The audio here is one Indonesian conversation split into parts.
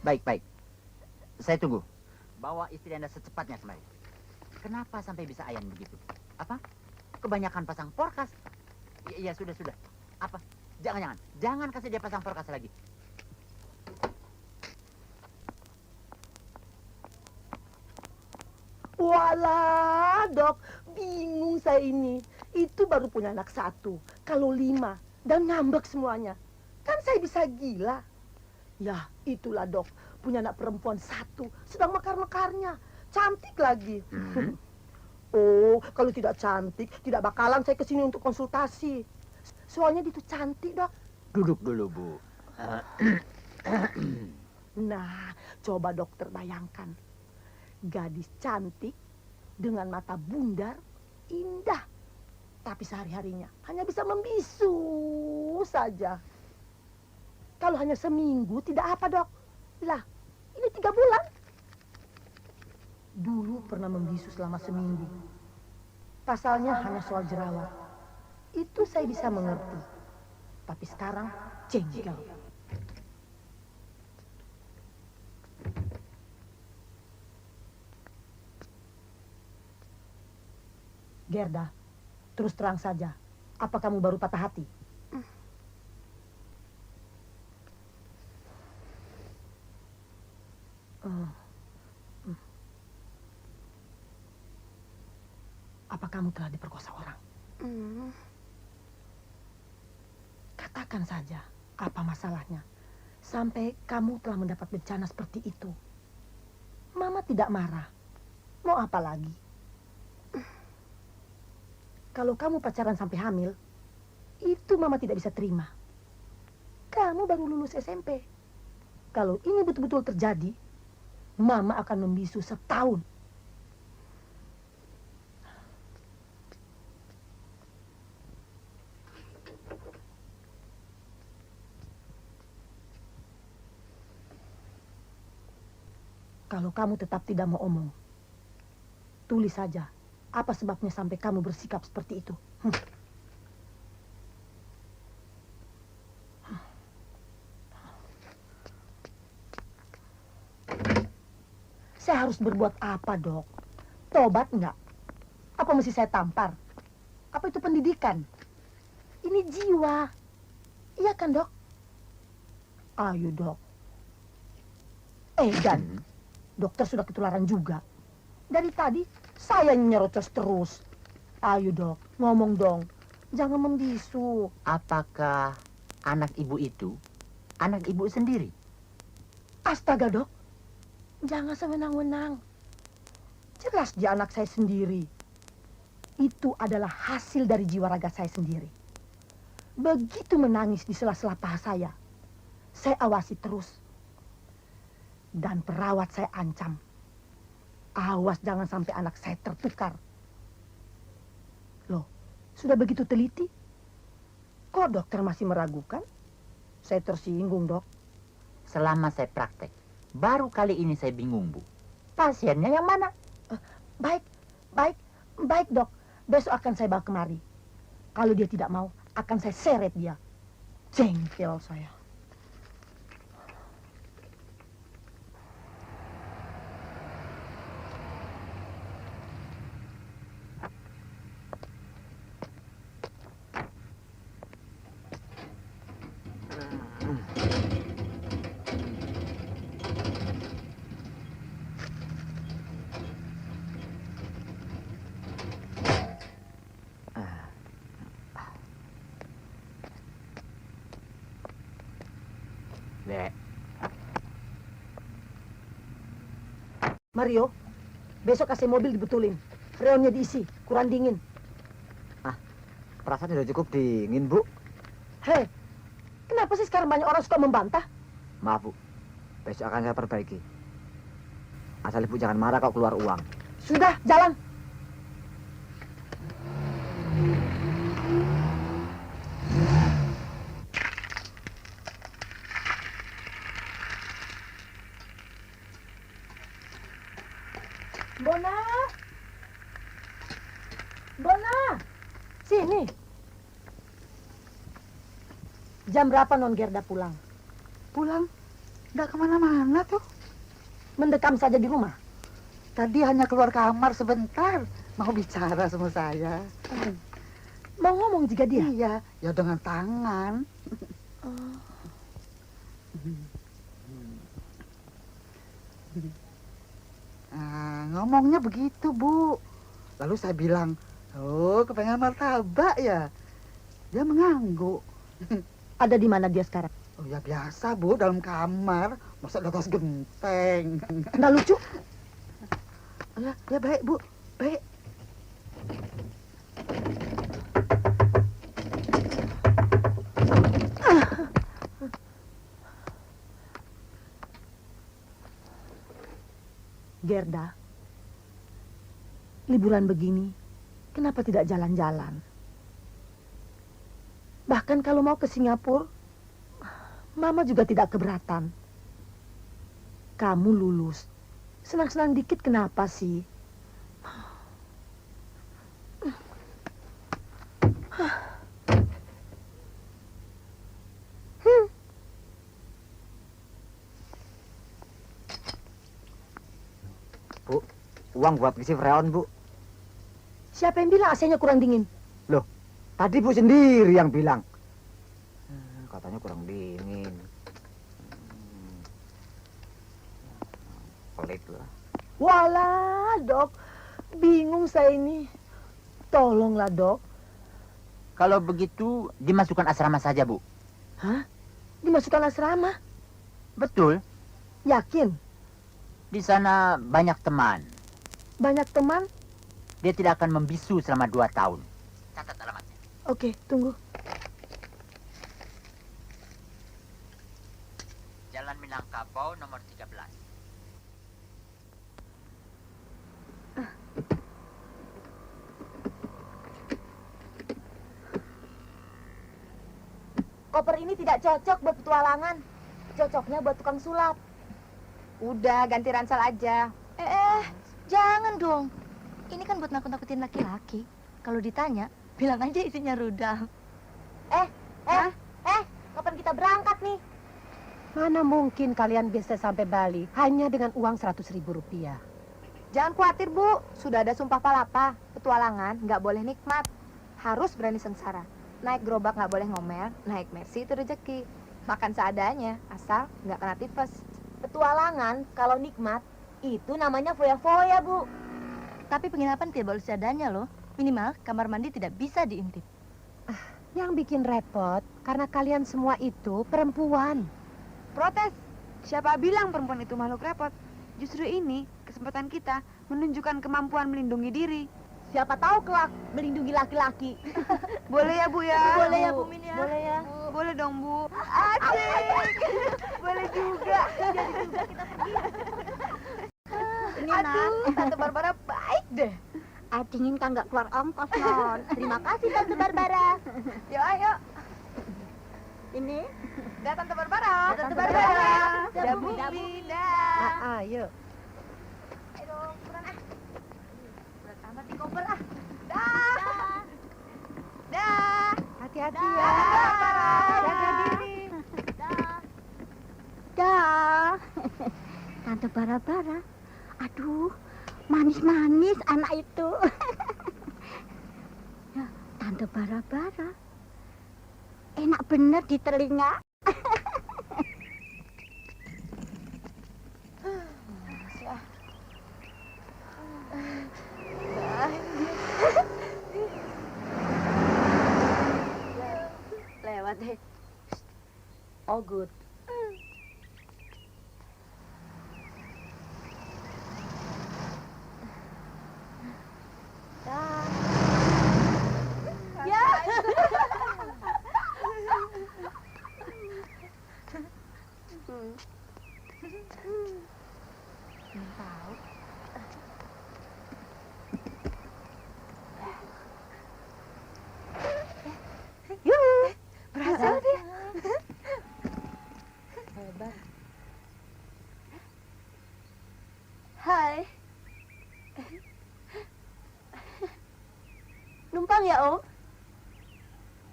Baik, baik. Saya tunggu. Bawa istri Anda secepatnya kemari. Kenapa sampai bisa ayan begitu? Apa? Kebanyakan pasang porkas. Iya, sudah. Apa? Jangan kasih dia pasang porkas lagi. Walah, Dok, bingung saya ini. Itu baru punya anak 1, kalau 5, dan ngambek semuanya. Kan saya bisa gila. Ya, itulah, Dok, punya anak perempuan 1, sedang mekar-mekarnya. Cantik lagi. Oh, kalau tidak cantik, tidak bakalan saya kesini untuk konsultasi. Soalnya dia itu cantik, Dok. Duduk dulu, Bu. Nah, coba dokter bayangkan. Gadis cantik dengan mata bundar, indah. Tapi sehari-harinya hanya bisa membisu saja. Kalau hanya seminggu tidak apa, Dok. Lah, ini 3 bulan. Dulu pernah membisu selama seminggu. Pasalnya hanya soal jerawat. Itu saya bisa mengerti. Tapi sekarang jengkel. Gerda, terus terang saja, apa kamu baru patah hati? Apa kamu telah diperkosa orang? Katakan saja, apa masalahnya? Sampai kamu telah mendapat bencana seperti itu. Mama tidak marah. Mau apa lagi? Kalau kamu pacaran sampai hamil, itu Mama tidak bisa terima. Kamu baru lulus SMP. Kalau ini betul-betul terjadi, Mama akan membisu setahun. Kalau kamu tetap tidak mau omong, tulis saja apa sebabnya sampai kamu bersikap seperti itu. Saya harus berbuat apa, Dok? Tobat enggak? Apa mesti saya tampar? Apa itu pendidikan? Ini jiwa. Iya kan, Dok? Ayo, Dok. Dan dokter sudah ketularan juga. Dari tadi saya nyerocos terus. Ayo, Dok, ngomong dong. Jangan membisu. Apakah anak ibu itu anak ibu sendiri? Astaga, Dok. Jangan sewenang-wenang. Jelas dia anak saya sendiri. Itu adalah hasil dari jiwa raga saya sendiri. Begitu menangis di sela-sela paha saya awasi terus. Dan perawat saya ancam. Awas jangan sampai anak saya tertukar. Loh, sudah begitu teliti? Kok dokter masih meragukan? Saya tersinggung, Dok. Selama saya praktek, baru kali ini saya bingung, Bu. Pasiennya yang mana? Baik, Dok. Besok akan saya bawa kemari. Kalau dia tidak mau, akan saya seret dia. Jengkel saya. Dek. Mario, besok kasih mobil dibetulin. Freonnya diisi, kurang dingin. Perasaan sudah cukup dingin, Bu. Hei, kenapa sih sekarang banyak orang suka membantah? Maaf, Bu. Besok akan saya perbaiki. Asal Ibu jangan marah kalau keluar uang. Sudah, jalan. Bona, sini. Jam berapa Non Gerda pulang? Pulang? Nggak kemana-mana tuh. Mendekam saja di rumah. Tadi hanya keluar kamar sebentar. Mau bicara sama saya. Mau ngomong juga dia? Iya, ya dengan tangan. Nah, ngomongnya begitu, Bu. Lalu saya bilang, oh, kepengen martabak ya? Dia mengangguk. Ada di mana dia sekarang? Oh ya biasa, Bu, dalam kamar. Masa di atas genteng. Nggak lucu? Ya baik, Bu. Baik. Gerda, liburan begini, kenapa tidak jalan-jalan? Bahkan kalau mau ke Singapura, Mama juga tidak keberatan. Kamu lulus, senang-senang dikit kenapa sih? Bu, uang buat ngisi freon, Bu. Siapa yang bilang AC-nya kurang dingin? Loh, tadi Bu sendiri yang bilang. Katanya kurang dingin. Pelit lah. Walah, Dok. Bingung saya ini. Tolonglah, Dok. Kalau begitu, dimasukkan asrama saja, Bu. Hah? Dimasukkan asrama? Betul. Yakin? Di sana banyak teman. Banyak teman? Dia tidak akan membisu selama 2 tahun. Catat alamatnya. Oke, tunggu. Jalan Minangkabau nomor 13. Koper ini tidak cocok buat petualangan. Cocoknya buat tukang sulap. Udah, ganti ransel aja. Jangan dong. Ini kan buat nakut-nakutin laki-laki. Kalau ditanya, bilang aja isinya rudal. Kapan kita berangkat nih? Mana mungkin kalian bisa sampai Bali hanya dengan uang 100.000 rupiah. Jangan khawatir, Bu. Sudah ada sumpah palapa. Petualangan nggak boleh nikmat. Harus berani sengsara. Naik gerobak nggak boleh ngomel. Naik Mercy itu rezeki. Makan seadanya, asal nggak kena tipes. Petualangan kalau nikmat itu namanya foya-foya, Bu. Tapi penginapan tidak boleh seadanya loh. Minimal kamar mandi tidak bisa diintip. Yang bikin repot karena kalian semua itu perempuan. Protes. Siapa bilang perempuan itu makhluk repot? Justru ini kesempatan kita menunjukkan kemampuan melindungi diri. Siapa tahu kelak melindungi laki-laki. Boleh ya, Bu ya? Boleh ya, Bu Min ya? Boleh ya. Boleh dong, Bu. Asik. Boleh juga. Jadi juga kita pergi. Ini Nan. Tante Barbara baik deh. Dingin kan nggak keluar ongkos, Non. Terima kasih, Tante Barbara. Yuk, ayo. Ini Dah, Tante Barbara. Tante Barbara. Dah, Bu Min. Dah. Ayo. Ayo, kurang ah. Berat amat di koper ah. Dah. Dah. Hati-hati Dah. ya. Barbara. Jaga diri. dah. Tante Barbara. Aduh, manis-manis anak itu. Ya, Tante Barbara. Enak bener di telinga. Lewat deh. Oh, good. Berhasil dia. Hebat. Hai. Numpang ya, Om?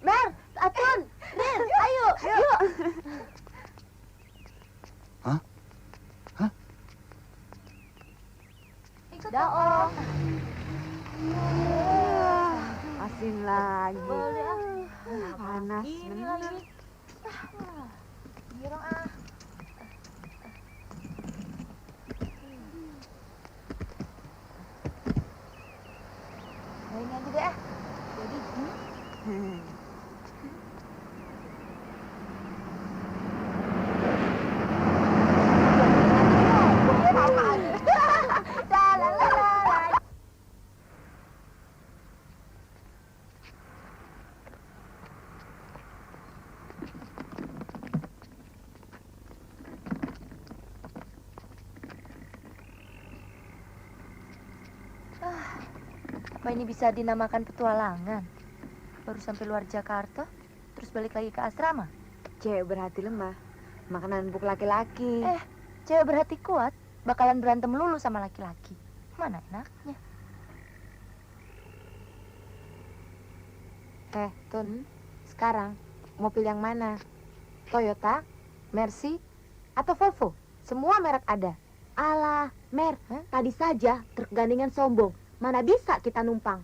Mer, Atun, Rin, ayo, yuk. Hah? Hah? Ikut Dah, dong. Om. Asin lagi. Boleh ah. Panas Ini bener. lagi. Girong ah. Nah, ini aja deh ah. Jadi. La la la la la. Apa ini bisa dinamakan petualangan? Baru sampai luar Jakarta, terus balik lagi ke asrama. Cewek berhati lemah, makanan empuk laki-laki. Cewek berhati kuat, bakalan berantem lulu sama laki-laki. Mana enaknya? Tun, sekarang mau pilih yang mana? Toyota, Mercy, atau Volvo? Semua merek ada. Alah, Mer, tadi saja truk gandengan sombong. Mana bisa kita numpang?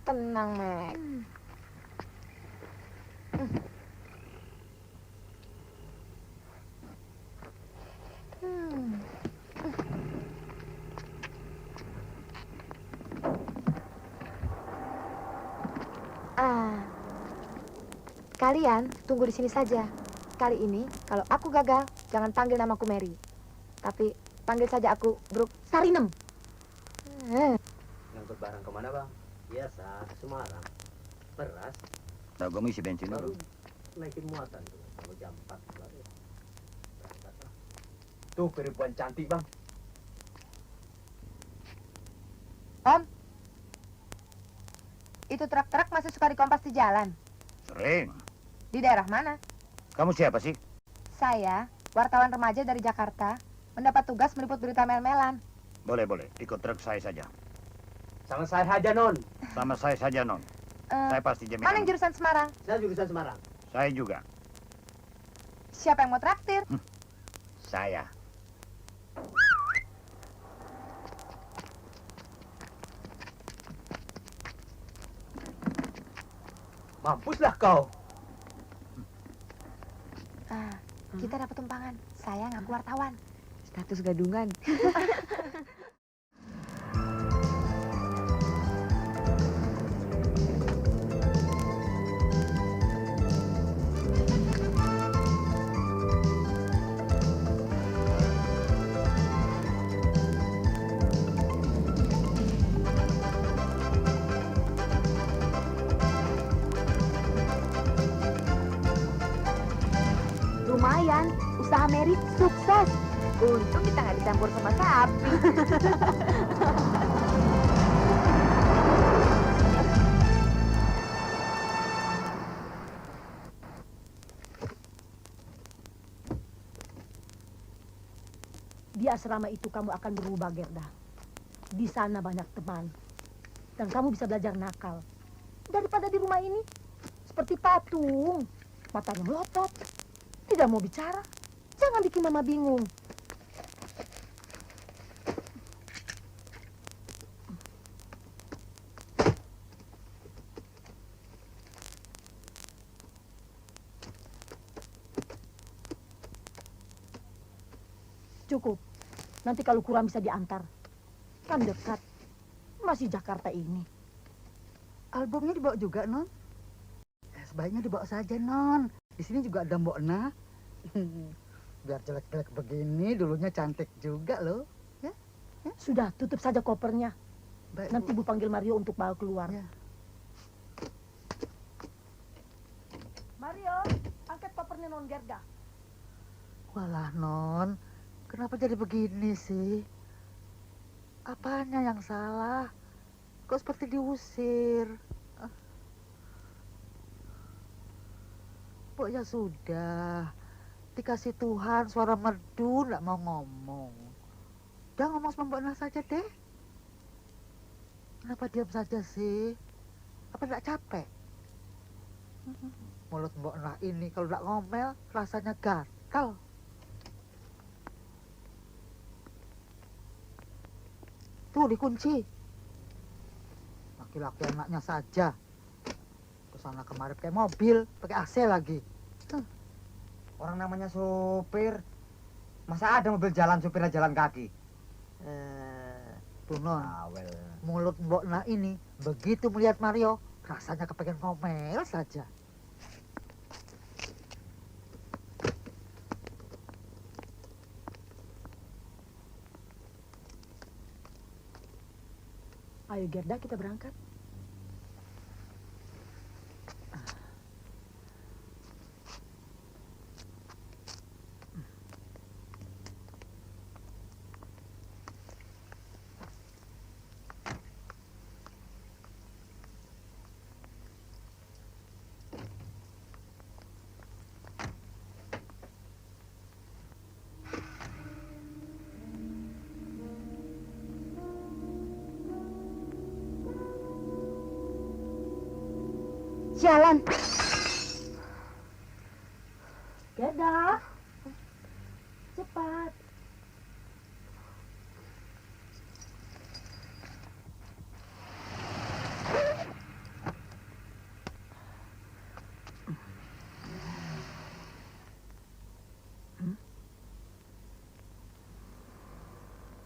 Tenang, Mek. Kalian tunggu di sini saja. Kali ini, kalau aku gagal, jangan panggil namaku Mary. Tapi panggil saja aku Brooke Sarinem. Ngangkut barang kemana bang? Biasa, ke Semarang. Beras, Nah, gue mau isi bensin baru dulu. naikin muatan tuh. Kalau jam 4 baru. Berangkat lah. Tuh perempuan cantik bang. Om, itu truk-truk masih suka dikompas di jalan. Sering. Di daerah mana? Kamu siapa sih? Saya, wartawan remaja dari Jakarta, mendapat tugas meliput berita mel-melan. Boleh, boleh. Ikut truk saya saja. Sama saya aja non. Sama saya saja, Non. Saya pasti Mana jaminan. yang jurusan Semarang? Saya jurusan Semarang. Saya juga. Siapa yang mau traktir? Saya. Mampuslah kau. Kita dapat tumpangan. Saya ngaku wartawan. Status gadungan. Lumayan, usaha Mary sukses. Untung kita nggak dicampur sama sapi. Di asrama itu kamu akan berubah, Gerda. Di sana banyak teman. Dan kamu bisa belajar nakal. Daripada di rumah ini, seperti patung. Matanya melotot. Tidak mau bicara. Jangan bikin mama bingung. Cukup. Nanti kalau kurang bisa diantar. Kan dekat. Masih Jakarta ini. Albumnya dibawa juga, Non? Sebaiknya dibawa saja, Non. Di sini juga ada Mbok Na. Biar jelek-jelek begini, dulunya cantik juga loh. Sudah, tutup saja kopernya. Baik, Nanti Bu panggil Mario untuk bawa keluar. Ya. Mario, angkat kopernya Non Gerda. Walah, Non. Kenapa jadi begini sih? Apanya yang salah? Kok seperti diusir? Pok ya sudah. Dikasih Tuhan suara merdu, nggak mau ngomong. Udah ngomong sama Mbak Nah saja deh. Kenapa diam saja sih? Apa nggak capek? Mulut Mbak Nah ini kalau nggak ngomel rasanya gatal. nakal. Tuh dikunci. Laki-laki anaknya saja. Kesana kemari pakai mobil, pakai AC lagi. Orang namanya supir. Masa ada mobil jalan supirnya jalan kaki? Tuh non, Awel. mulut Mbok Nah ini begitu melihat Mario, rasanya kepengen ngomel saja. Ayo Gerda, kita berangkat. Jalan. Gerda, cepat.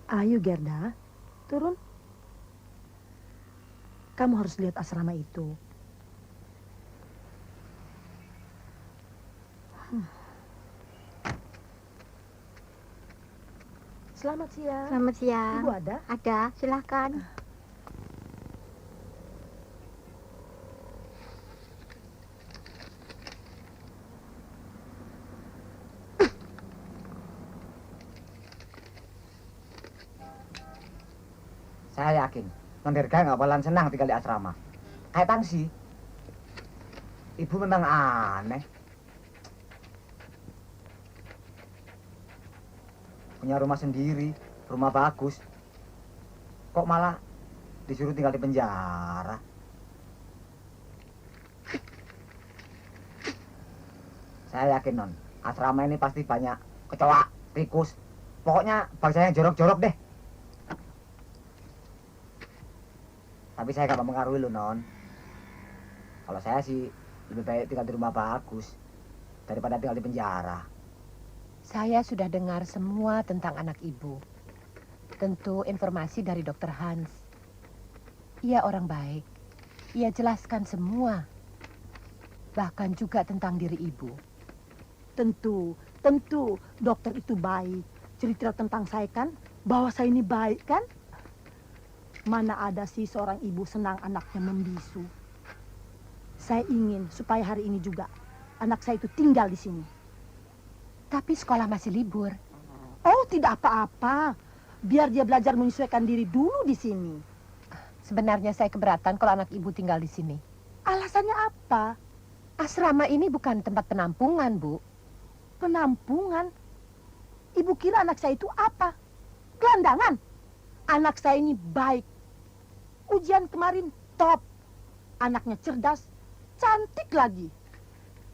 Ayo Gerda, turun. Kamu harus lihat asrama itu. Selamat siang. Selamat siang. Ibu ada? Ada, silakan. Saya yakin, Non Dirga nggak bakalan senang tinggal di asrama. Kayak Tangsi. Ibu memang aneh. Punya rumah sendiri, rumah bagus. Kok malah disuruh tinggal di penjara? Saya yakin, Non, asrama ini pasti banyak kecoa, tikus. Pokoknya bangsa yang jorok-jorok deh. Tapi saya gak mempengaruhi lo, Non. Kalau saya sih lebih baik tinggal di rumah bagus daripada tinggal di penjara. Saya sudah dengar semua tentang anak ibu. Tentu informasi dari Dr. Hans. Ia orang baik. Ia jelaskan semua. Bahkan juga tentang diri ibu. Tentu dokter itu baik. Cerita tentang saya kan, bahwa saya ini baik kan? Mana ada sih seorang ibu senang anaknya membisu. Saya ingin supaya hari ini juga anak saya itu tinggal di sini. Tapi sekolah masih libur. Oh, tidak apa-apa. Biar dia belajar menyesuaikan diri dulu di sini. Sebenarnya saya keberatan kalau anak ibu tinggal di sini. Alasannya apa? Asrama ini bukan tempat penampungan, Bu. Penampungan? Ibu kira anak saya itu apa? Gelandangan? Anak saya ini baik. Ujian kemarin top. Anaknya cerdas, cantik lagi.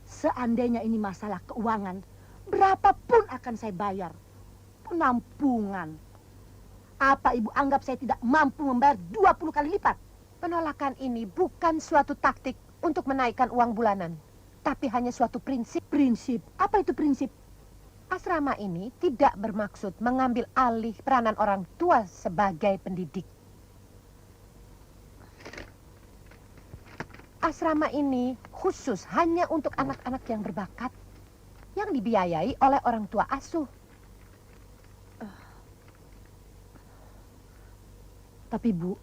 Seandainya ini masalah keuangan, berapapun akan saya bayar. Penampungan. Apa ibu anggap saya tidak mampu membayar 20 kali lipat? Penolakan ini bukan suatu taktik untuk menaikkan uang bulanan, tapi hanya suatu prinsip. Prinsip? Apa itu prinsip? Asrama ini tidak bermaksud mengambil alih peranan orang tua sebagai pendidik. Asrama ini khusus hanya untuk anak-anak yang berbakat, yang dibiayai oleh orang tua asuh. Tapi Bu,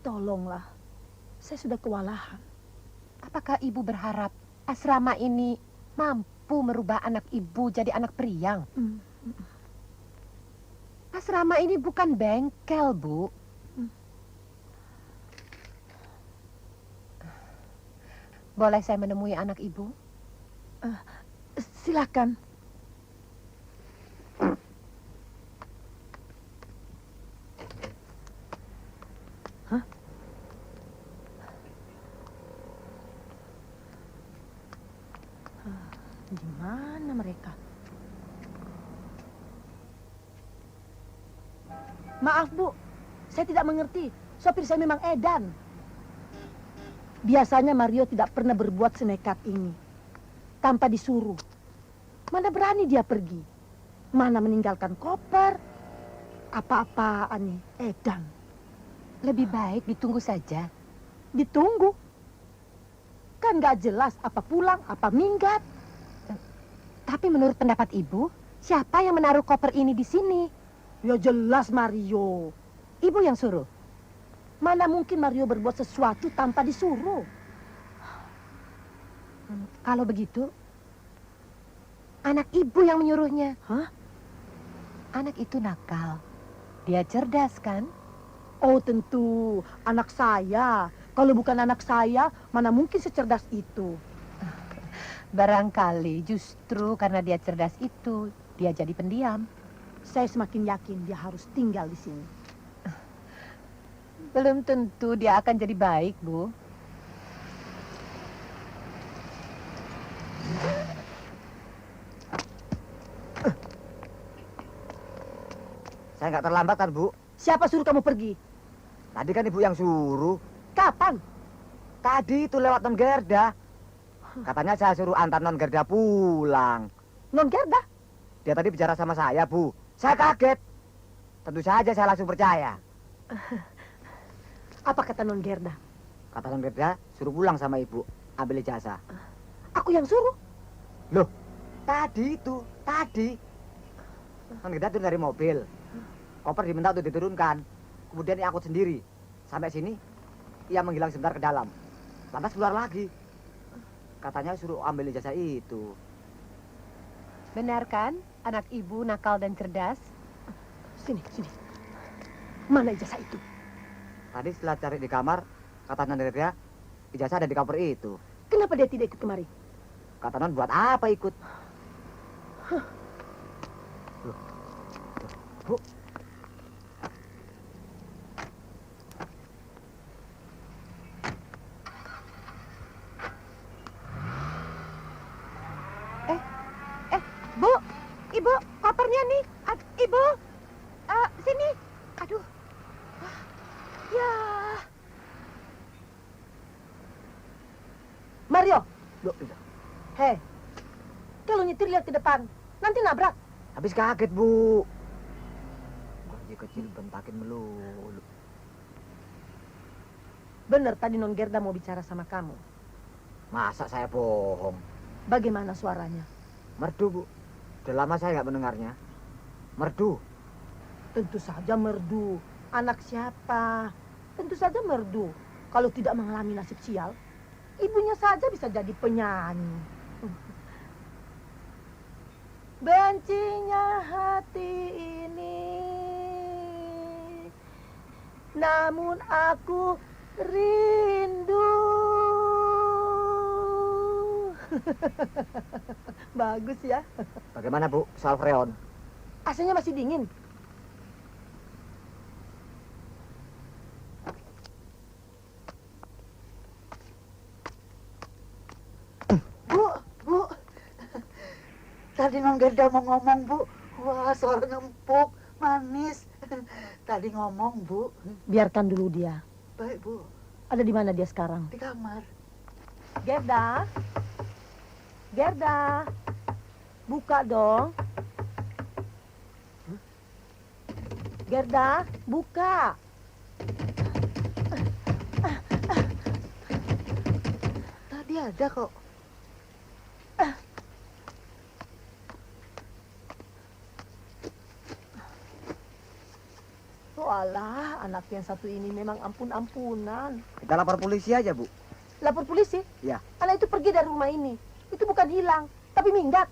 tolonglah. Saya sudah kewalahan. Apakah ibu berharap asrama ini mampu merubah anak ibu jadi anak periang? Asrama ini bukan bengkel, Bu. Boleh saya menemui anak ibu? Silakan. Hah? Di mana mereka? Maaf, Bu. Saya tidak mengerti. Sopir saya memang edan. Biasanya Mario tidak pernah berbuat senekat ini. Tanpa disuruh. Mana berani dia pergi. Mana meninggalkan koper. Apa-apaan nih, edan. Lebih baik ditunggu saja. Ditunggu. Kan gak jelas apa pulang, apa minggat. Tapi menurut pendapat Ibu, siapa yang menaruh koper ini di sini? Ya jelas Mario. Ibu yang suruh. Mana mungkin Mario berbuat sesuatu tanpa disuruh? Kalau begitu, anak Ibu yang menyuruhnya. Hah? Anak itu nakal. Dia cerdas, kan? Oh tentu, anak saya. Kalau bukan anak saya, mana mungkin secerdas itu? Barangkali justru karena dia cerdas itu, dia jadi pendiam. Saya semakin yakin dia harus tinggal di sini. Belum tentu dia akan jadi baik, Bu. Saya nggak terlambat kan, Bu? Siapa suruh kamu pergi? Tadi kan Ibu yang suruh. Kapan? Tadi itu lewat Non Gerda. Katanya saya suruh antar Non Gerda pulang. Non Gerda? Dia tadi bicara sama saya, Bu. Saya kaget. Tentu saja saya langsung percaya. Apa kata Non Gerda? Kata Non Gerda, suruh pulang sama Ibu. Ambil ijazah. Aku yang suruh. Loh, tadi itu, tadi. Non Gerda turun dari mobil. Koper diminta untuk diturunkan. Kemudian ia angkut sendiri. Sampai sini, ia menghilang sebentar ke dalam. Lantas keluar lagi. Katanya suruh ambil ijazah itu. Benar kan? Anak Ibu nakal dan cerdas. Sini, sini. Mana ijazah itu? Tadi setelah cari di kamar, kata Non Gerda, ijazah ada di koper itu. Kenapa dia tidak ikut kemari? Kata Non, buat apa ikut? Loh, Bu. Bu, Ibu, kopernya nih. Ibu, sini. Aduh. Ya. Mario, Loh, hei. Kalau nyetir lihat ke depan. Nanti nabrak. habis kaget, Bu. Gaji kecil bentakin melulu. Benar tadi Non Gerda mau bicara sama kamu. Masa saya bohong? Bagaimana suaranya? Merdu, Bu. Udah lama saya nggak mendengarnya. Merdu. Tentu saja merdu. Anak siapa? Tentu saja merdu. Kalau tidak mengalami nasib sial, ibunya saja bisa jadi penyanyi. Bencinya hati ini, namun aku rindu. Bagus ya. Bagaimana, Bu, soal freon? AC-nya masih dingin. Bu. Tadi Non Gerda mau ngomong, Bu. Wah, suaranya empuk, manis. Tadi ngomong, Bu. Biarkan dulu dia. Baik, Bu. Ada di mana dia sekarang? Di kamar. Gerda? Gerda? Buka dong. Gerda, buka. Tadi ada kok. Walah, anak yang satu ini memang ampun-ampunan. Kita lapor polisi aja, Bu. Lapor polisi? Ya. Anak itu pergi dari rumah ini. Itu bukan hilang, tapi minggat.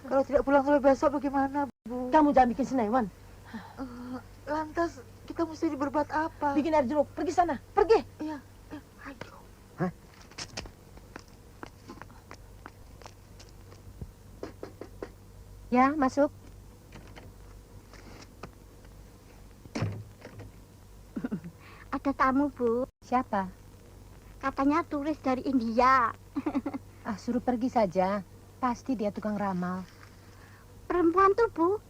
Kalau tidak pulang sampai besok bagaimana, Bu? Kamu jangan bikin senewan. Lantas kita mesti berbuat apa? Bikin air jeruk. Pergi sana. Pergi. Iya. Ayo. Ya, masuk. Ada tamu, Bu. Siapa? Katanya turis dari India. Ah, suruh pergi saja. Pasti dia tukang ramal. Perempuan tuh, Bu.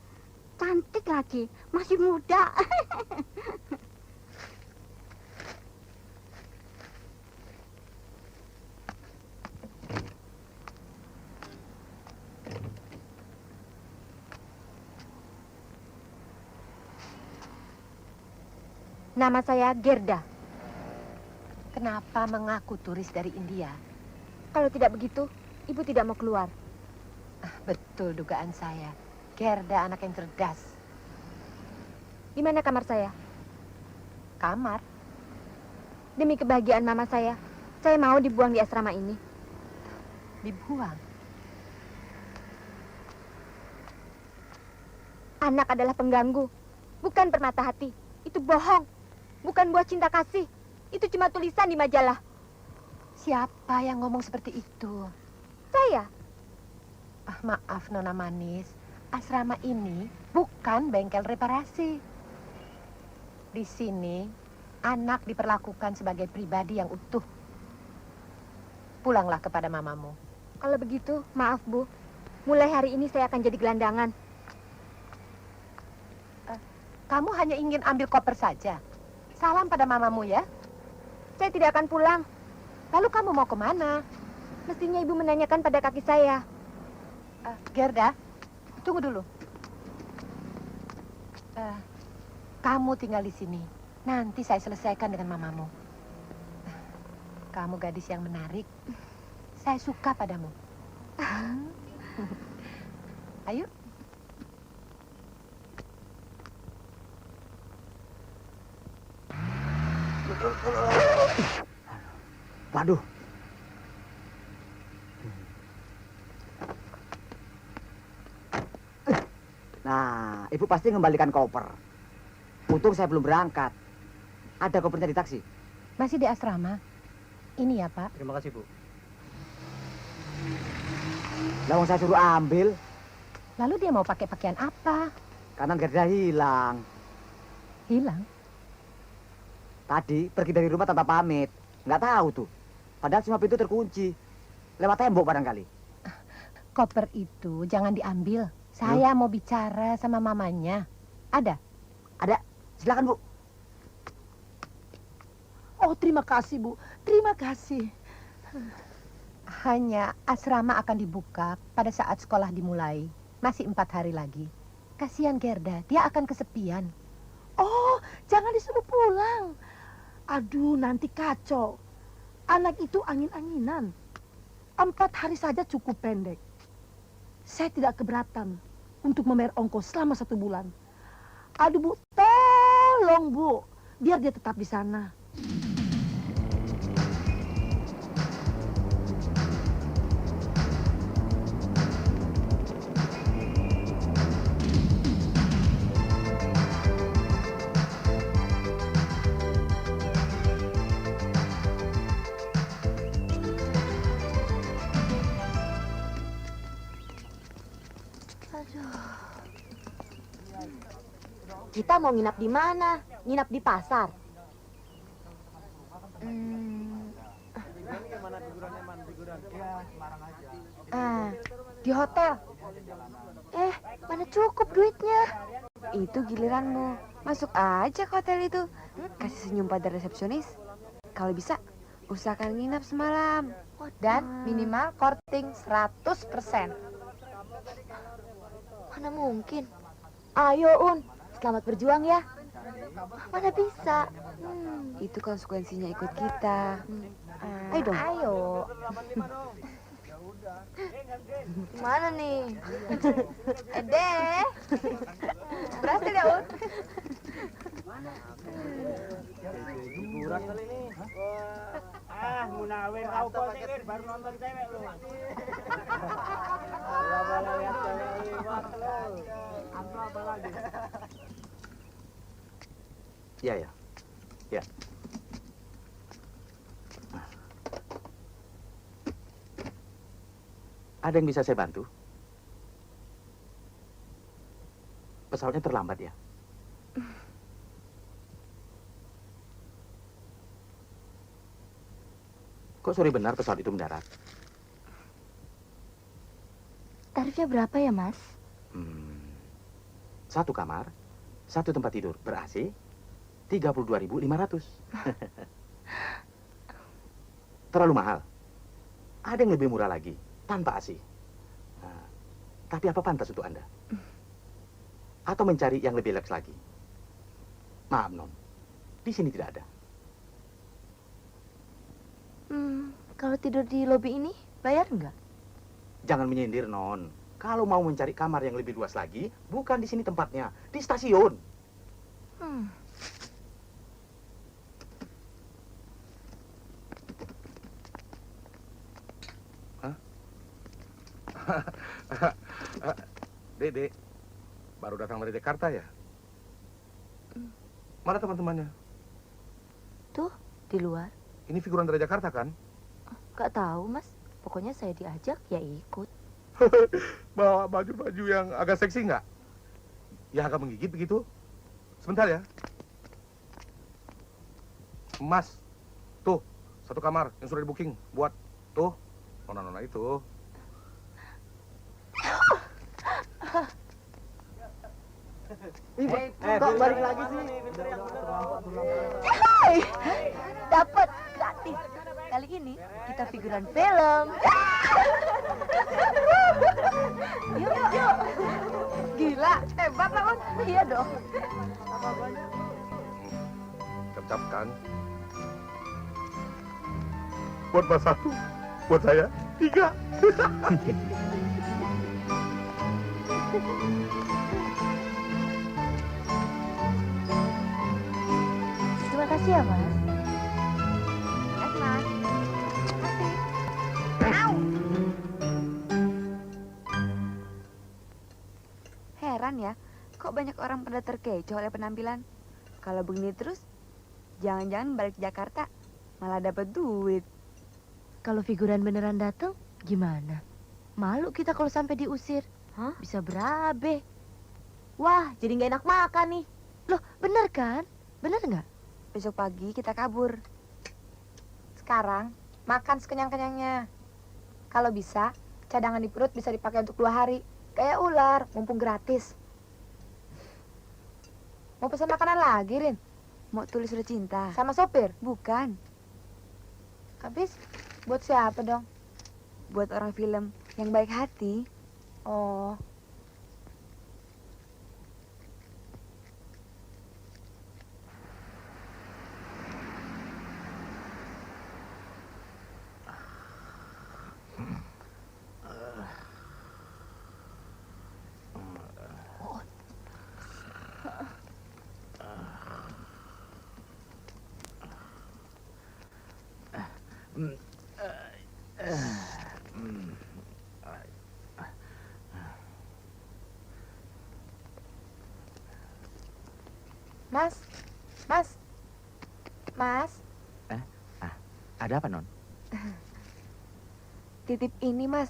Cantik lagi, masih muda. Nama saya Gerda. Kenapa mengaku turis dari India? Kalau tidak begitu, ibu tidak mau keluar. Betul dugaan saya. Gerda anak yang cerdas. Di mana kamar saya? Kamar? Demi kebahagiaan mama saya mau dibuang di asrama ini. Dibuang? Anak adalah pengganggu, bukan permata hati. Itu bohong, bukan buah cinta kasih. Itu cuma tulisan di majalah. Siapa yang ngomong seperti itu? Saya. Maaf Nona Manis, asrama ini bukan bengkel reparasi. Di sini, anak diperlakukan sebagai pribadi yang utuh. Pulanglah kepada mamamu. Kalau begitu, maaf Bu. Mulai hari ini saya akan jadi gelandangan. Kamu hanya ingin ambil koper saja. Salam pada mamamu ya. Saya tidak akan pulang. Lalu kamu mau kemana? Mestinya ibu menanyakan pada kaki saya. Gerda, tunggu dulu. Kamu tinggal di sini. Nanti saya selesaikan dengan mamamu. Kamu gadis yang menarik. Saya suka padamu. Ayo. Waduh. Nah, ibu pasti mengembalikan koper. Untung saya belum berangkat. Ada kopernya di taksi. Masih di asrama? Ini ya, Pak. Terima kasih, Bu. Lawang saya suruh ambil, Lalu dia mau pakai pakaian apa? kanan Gerda hilang. Hilang? Tadi pergi dari rumah tanpa pamit. Nggak tahu tuh. Padahal semua pintu terkunci. Lewat tembok barangkali. Koper itu jangan diambil. Saya mau bicara sama mamanya. Ada? Ada. Silakan, Bu. Oh, terima kasih, Bu. Terima kasih. Hanya asrama akan dibuka pada saat sekolah dimulai. Masih 4 hari lagi. Kasihan Gerda, dia akan kesepian. Oh, jangan disuruh pulang. Aduh, nanti kacau. Anak itu angin-anginan. 4 hari saja cukup pendek. Saya tidak keberatan untuk membayar ongkos selama 1 bulan. Aduh, Bu, tolong, Bu. Biar dia tetap di sana. Kita mau nginap di mana? Nginap di pasar. Di hotel. Mana cukup duitnya? Itu giliranmu. Masuk aja ke hotel itu. Kasih senyum pada resepsionis. Kalau bisa, usahakan nginap semalam. Dan minimal korting 100%. Mana mungkin? Ayo, Un. Selamat berjuang ya. Mana bisa? Itu konsekuensinya ikut kita. Ayo dong. Ayo. Mana nih? Ede. Berhasil ya, Un? Hiburan kali ini. Munawir kau posir baru nonton cewek lu. Gak boleh lihat cewek liwat lu. Antu apa lagi? Iya, ya. Ya. Ada yang bisa saya bantu? Pesawatnya terlambat ya? Kok sore benar pesawat itu mendarat? Tarifnya berapa ya, Mas? Satu kamar, satu tempat tidur ber-AC, 32.500. Terlalu mahal. Ada yang lebih murah lagi, tanpa AC. Nah, tapi apa pantas untuk Anda? Atau mencari yang lebih leks lagi? Maaf, Non. Di sini tidak ada. Kalau tidur di lobi ini, bayar nggak? Jangan menyindir, Non. Kalau mau mencari kamar yang lebih luas lagi, bukan di sini tempatnya, di stasiun. Dek, baru datang dari Jakarta ya? Mana teman-temannya? Tuh, di luar. Ini figuran dari Jakarta kan? Nggak tahu, Mas. Pokoknya saya diajak, ya ikut. Bawa baju-baju yang agak seksi nggak? Ya agak menggigit begitu? Sebentar ya. Mas, tuh, satu kamar yang sudah di-booking buat, tuh, nona-nona itu. Kok balik lagi sih? Hai, dapat gratis. Kali ini kita figuran film. Yuk. Gila, hebat lah, Mas. Iya dong. Cap-cap kan? Buat Mas satu, buat saya 3. Terima kasih ya, Mas. Mas. Heran ya, kok banyak orang pada terkecoh oleh penampilan. Kalau begini terus, jangan-jangan balik Jakarta malah dapat duit. Kalau figuran beneran datang, gimana? Malu kita kalau sampai diusir. Bisa berabe. Wah, jadi nggak enak makan nih. Loh, bener kan? Bener nggak? Besok pagi kita kabur. Sekarang, makan sekenyang-kenyangnya. Kalau bisa, cadangan di perut bisa dipakai untuk 2 hari. Kayak ular, mumpung gratis. Mau pesan makanan lagi, Rin? Mau tulis surat cinta? Sama sopir? Bukan. Habis? Buat siapa dong? Buat orang film yang baik hati. Oh, Mas, Ada apa, Non? titip ini Mas.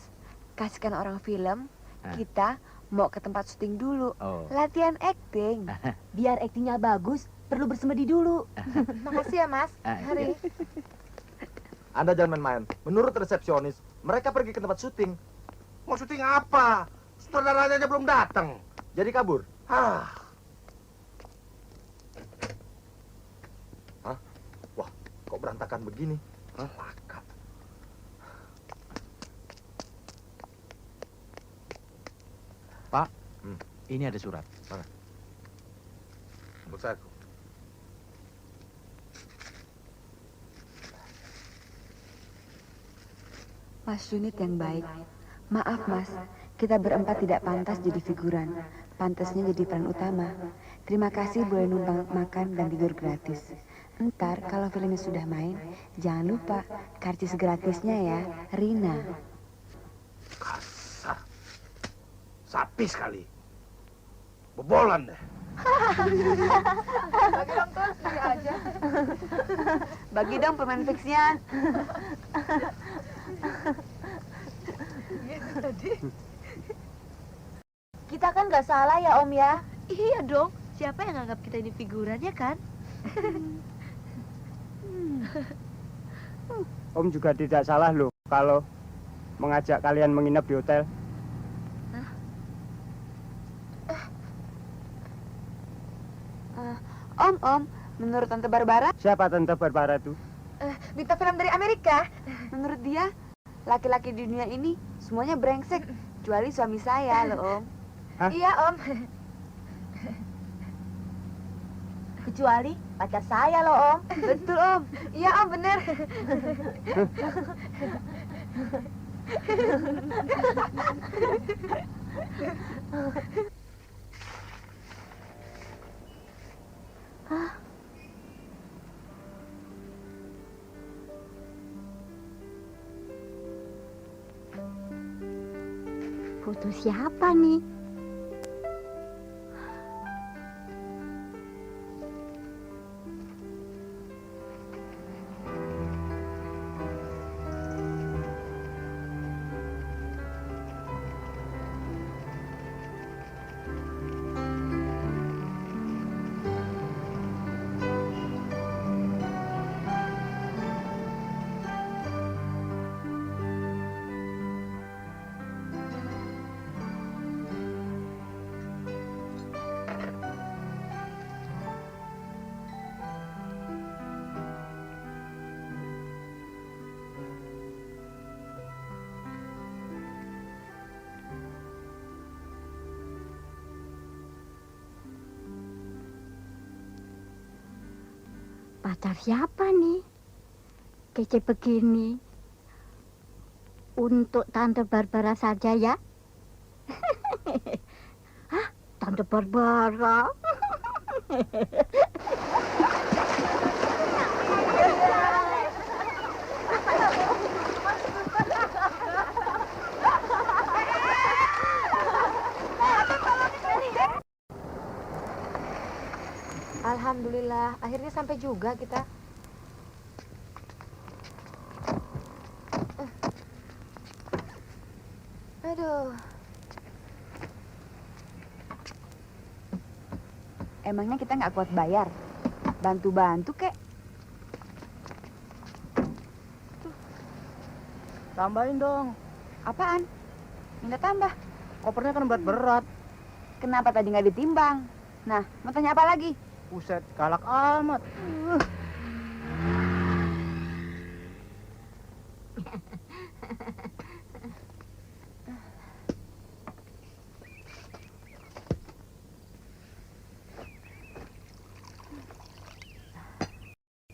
Kasihkan orang film, Ah. kita mau ke tempat syuting dulu. Oh. Latihan acting. biar aktingnya bagus, perlu bersemedi dulu. Makasih ya Mas. Mari. Anda jangan main-main. Menurut resepsionis, mereka pergi ke tempat syuting. Mau syuting apa? Sutradaranya aja belum datang. Jadi kabur. Hah, Wah, kok berantakan begini? celaka. Pak, ini ada surat. Buat saya. Mas Junit yang baik. Maaf Mas, kita berempat tidak pantas jadi figuran. Pantasnya jadi peran utama. Terima kasih boleh numpang makan dan tidur gratis. Entar kalau filmnya sudah main, jangan lupa karcis gratisnya ya, Rina. Kasar. Sapi sekali. Bebolan deh. Bagi dong tuh, sendiri aja. Bagi dong permen fixnya. Kita kan nggak salah ya, Om ya? Iya dong. Siapa yang nganggap kita ini figuran ya kan? Om juga tidak salah loh kalau mengajak kalian menginap di hotel. Om, menurut Tante Barbara, Siapa Tante Barbara tuh? bintang film dari Amerika. Menurut dia, laki-laki di dunia ini semuanya brengsek, kecuali suami saya loh, Om. Hah? Iya, Om. Kecuali pacar saya loh, Om. Betul, Om. Iya, Om, bener. Foto siapa nih? Pacar siapa nih? Kece begini. Untuk Tante Barbara saja ya? Hah? Tante Barbara? Alhamdulillah, akhirnya sampai juga kita. Aduh. Emangnya kita nggak kuat bayar? Bantu-bantu kek. Tambahin dong. Apaan? Minta tambah. Kopernya kan berat-berat. Kenapa tadi nggak ditimbang? Nah, mau tanya apa lagi? Buset, galak amat.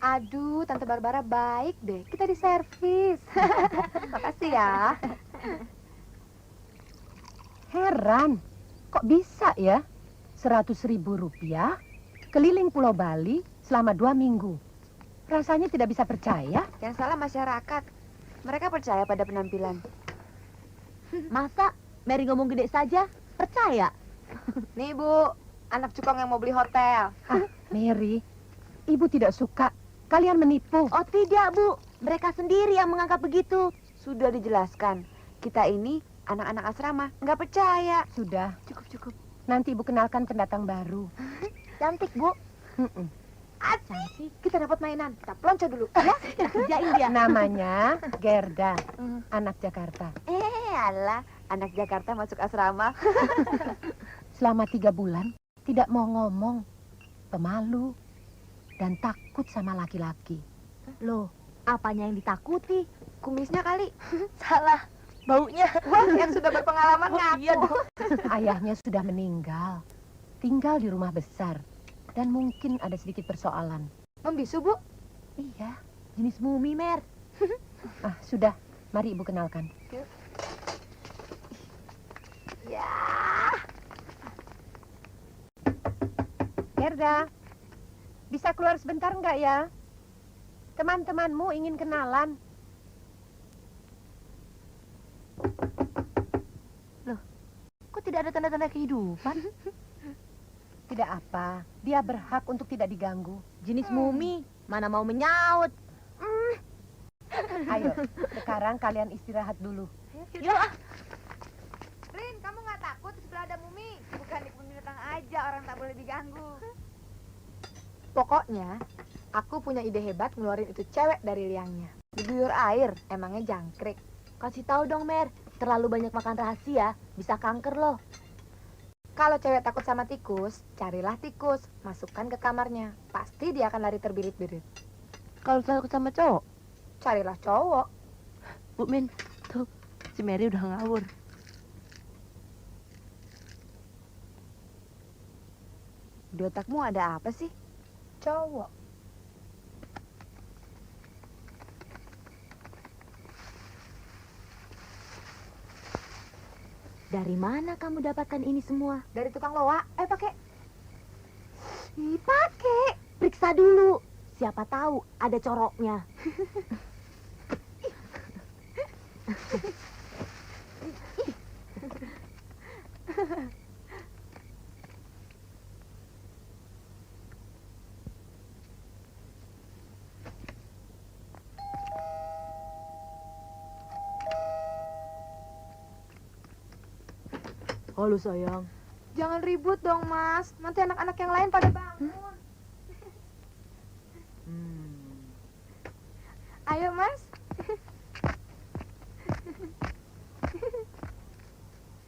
Aduh, Tante Barbara baik deh. Kita diservis. Makasih ya. Heran, kok bisa ya? 100.000 rupiah keliling Pulau Bali selama 2 minggu. Rasanya tidak bisa percaya. Yang salah masyarakat. Mereka percaya pada penampilan. Masa Mary ngomong gede saja? Percaya? Nih, Bu. Anak cukong yang mau beli hotel. Mary, Ibu tidak suka kalian menipu. Oh tidak, Bu. Mereka sendiri yang menganggap begitu. Sudah dijelaskan. Kita ini anak-anak asrama. Nggak percaya. Sudah, Cukup. nanti Ibu kenalkan pendatang baru. Cantik, Bu. Cantik. Kita dapat mainan. Kita pelonco dulu. Ya? Kita kerjain dia. Namanya Gerda, anak Jakarta. Alah. Anak Jakarta masuk asrama. Selama 3 bulan tidak mau ngomong, pemalu, dan takut sama laki-laki. Loh, apanya yang ditakuti? Kumisnya kali. Salah. Baunya. Wah, yang sudah berpengalaman ngaku. Iya dong. Ayahnya sudah meninggal, tinggal di rumah besar, dan mungkin ada sedikit persoalan. Membisu, Bu? Iya. Jenis mumi, Mer. Sudah, mari Ibu kenalkan. Ya. Gerda, bisa keluar sebentar enggak ya? Teman-temanmu ingin kenalan. Kok tidak ada tanda-tanda kehidupan? Tidak apa, dia berhak untuk tidak diganggu. Jenis mumi, mana mau menyaut. Ayo, sekarang kalian istirahat dulu. Yuk. Rin, kamu nggak takut di sebelah ada mumi? Bukan di kebun binatang aja, orang tak boleh diganggu. Pokoknya, aku punya ide hebat ngeluarin itu cewek dari liangnya. Diguyur air, emangnya jangkrik. Kasih tahu dong, Mer. Terlalu banyak makan rahasia, bisa kanker loh. Kalau cewek takut sama tikus, carilah tikus, masukkan ke kamarnya. Pasti dia akan lari terbirit-birit. Kalau takut sama cowok, Carilah cowok. Bu Min, tuh si Mary udah ngawur. Di otakmu ada apa sih? Cowok. Dari mana kamu dapatkan ini semua? Dari tukang loa. Pakai. Pakai. Periksa dulu. Siapa tahu ada coroknya. Halo sayang. Jangan ribut dong, Mas. Nanti anak-anak yang lain pada bangun. Ayo, Mas.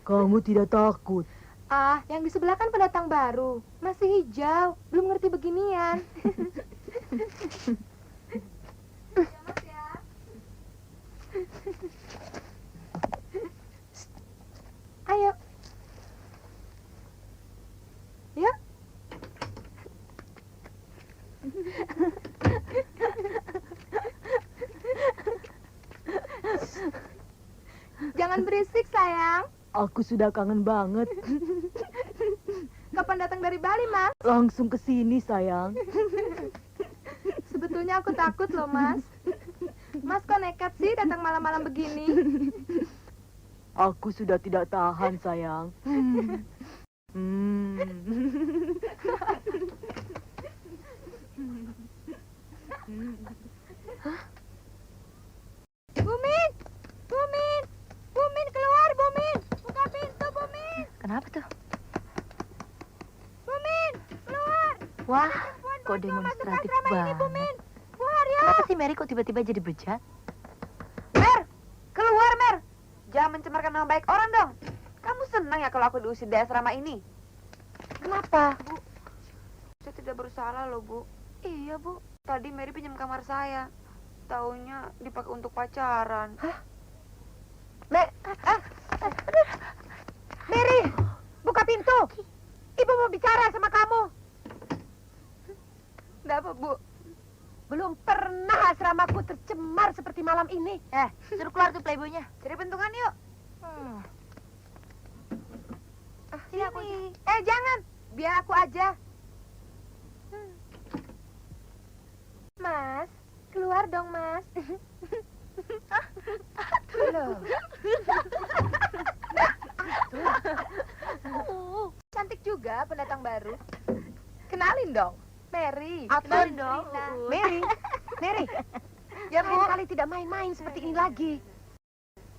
Kamu tidak takut? Ah, yang di sebelah kan pendatang baru. Masih hijau, belum ngerti beginian. Ya, Mas ya. Ayo. Yuk. Jangan berisik, sayang. Aku sudah kangen banget. Kapan datang dari Bali, Mas? Langsung ke sini sayang. Sebetulnya aku takut loh, Mas. Mas kok nekat sih datang malam-malam begini? Aku sudah tidak tahan sayang. Bumin! Bumin! Bumin keluar, Bumin! Buka pintu, Bumin! Kenapa tuh? Bumin! Keluar! Wah, Perempuan kok bodoh masuk demonstratif asrama ini, banget. Bumin! Keluar ya! Kenapa sih Mary kok tiba-tiba jadi bejat? Mer, keluar Mer. Jangan mencemarkan nama baik orang dong. Kamu senang ya kalau aku diusir dari asrama ini? Kenapa? Bu, saya tidak bersalah loh, Bu. Iya, Bu. Tadi Mary pinjam kamar saya. Taunya dipakai untuk pacaran. Mary, buka pintu. Ibu mau bicara sama kamu. Enggak apa, Bu. Belum pernah asramaku tercemar seperti malam ini. Suruh keluar tuh playboynya. Cari bentungan yuk. Sini aku. Jangan. Biar aku aja. Mas, keluar dong, Mas. Loh. Cantik juga pendatang baru. Kenalin dong, Mary. Kenalin dong. Mary, Mary. Ya, Bu. Lain kali tidak main-main seperti ini lagi.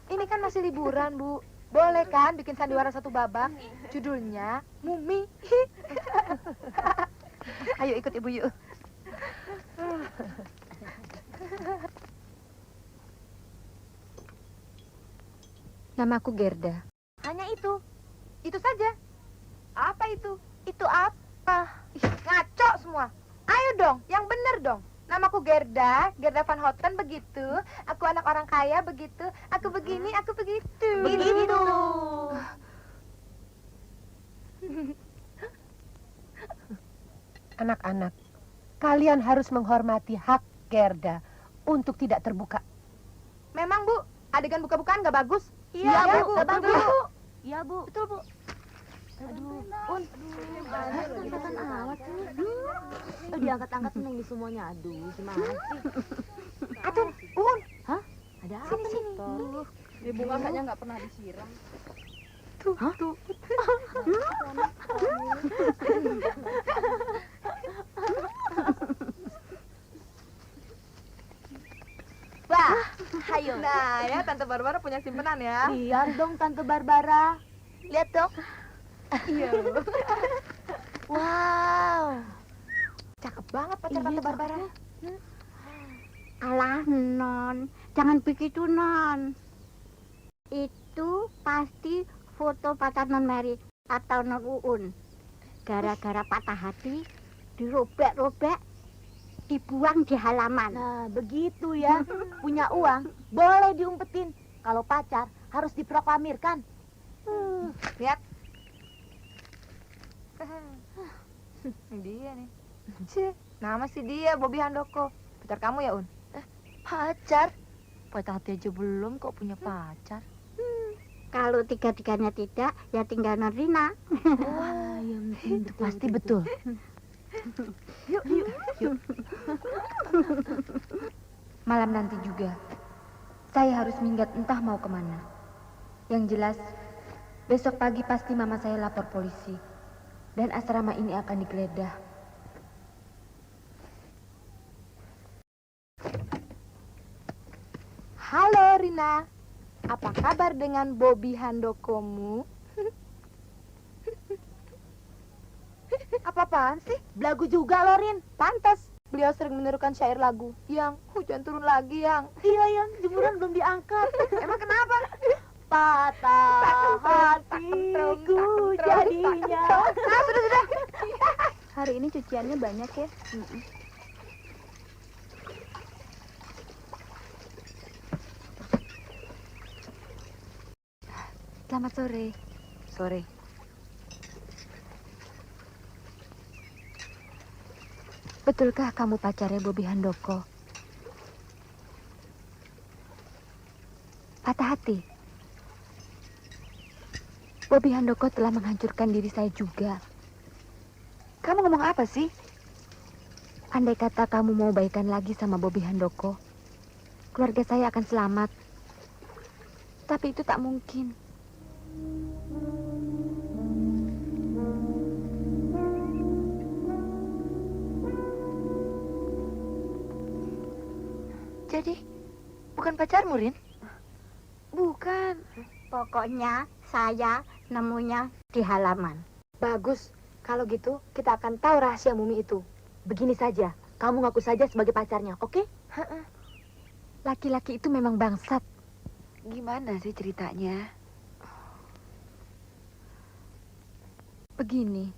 Ini kan masih liburan, Bu. Boleh kan bikin sandiwara satu babak? Judulnya Mumi. Ayo ikut ibu yuk. Namaku Gerda. Hanya itu. Itu saja. Apa itu? Itu apa? Ngaco semua. Ayo dong, yang bener dong. Namaku Gerda, Gerda Van Houten begitu. Aku anak orang kaya begitu. Aku begini, aku begitu. Begitu. Anak-anak, kalian harus menghormati hak Gerda untuk tidak terbuka. Memang, Bu, adegan buka-bukaan nggak bagus? Iya, Bu. nggak Betul, bagus. Bu. Iya, Bu. Betul, Bu. Aduh, Un. Kelihatan amat sih. Diangkat-angkat neng di semuanya. Aduh, gimana sih? Aduh, Un. Hah? Ada apa sini? Di bunga kayaknya nggak pernah disiram. Tuh. Wah, Ayo. nah ya Tante Barbara punya simpenan ya. Lihat dong Tante Barbara. Lihat dong. Iya. Wow. Cakep banget pacar Tante Barbara. Alah, Non. Jangan begitu, Non. Itu pasti foto pacar Non Mary. atau non Uun? Gara-gara patah hati, dirobek-robek, dibuang di halaman. Nah, begitu ya. Punya uang, boleh diumpetin. Kalau pacar, harus diproklamirkan. Lihat. Dia nih. Cih, nama sih dia, Bobby Handoko. Pacar kamu ya, Un? Pacar? Patah hati aja belum kok punya pacar. Kalau tiga-tiganya tidak, ya tinggal non Rina. Wah, yang itu pasti betul. Yuk, yuk, yuk. Malam nanti juga, saya harus minggat entah mau kemana. Yang jelas, besok pagi pasti mama saya lapor polisi. Dan asrama ini akan digeledah. Halo Rina, apa kabar dengan Bobby Handokomu? Apa-apaan sih? Belagu juga loh, Rin. Pantas, beliau sering menirukan syair lagu. Yang, hujan turun lagi yang. Iya, yang jemuran belum diangkat. Emang kenapa? Patah hatiku jadinya. Nah, sudah. Hari ini cuciannya banyak ya. Selamat sore. Sore. Betulkah kamu pacarnya Bobby Handoko? Patah hati. Bobby Handoko telah menghancurkan diri saya juga. Kamu ngomong apa sih? Andai kata kamu mau baikan lagi sama Bobby Handoko, keluarga saya akan selamat. Tapi itu tak mungkin. Jadi, bukan pacarmu, Rin? Bukan. Pokoknya saya nemunya di halaman. Bagus. Kalau gitu, kita akan tahu rahasia Mumi itu. Begini saja, kamu ngaku saja sebagai pacarnya, oke? Laki-laki itu memang bangsat. Gimana sih ceritanya? Begini.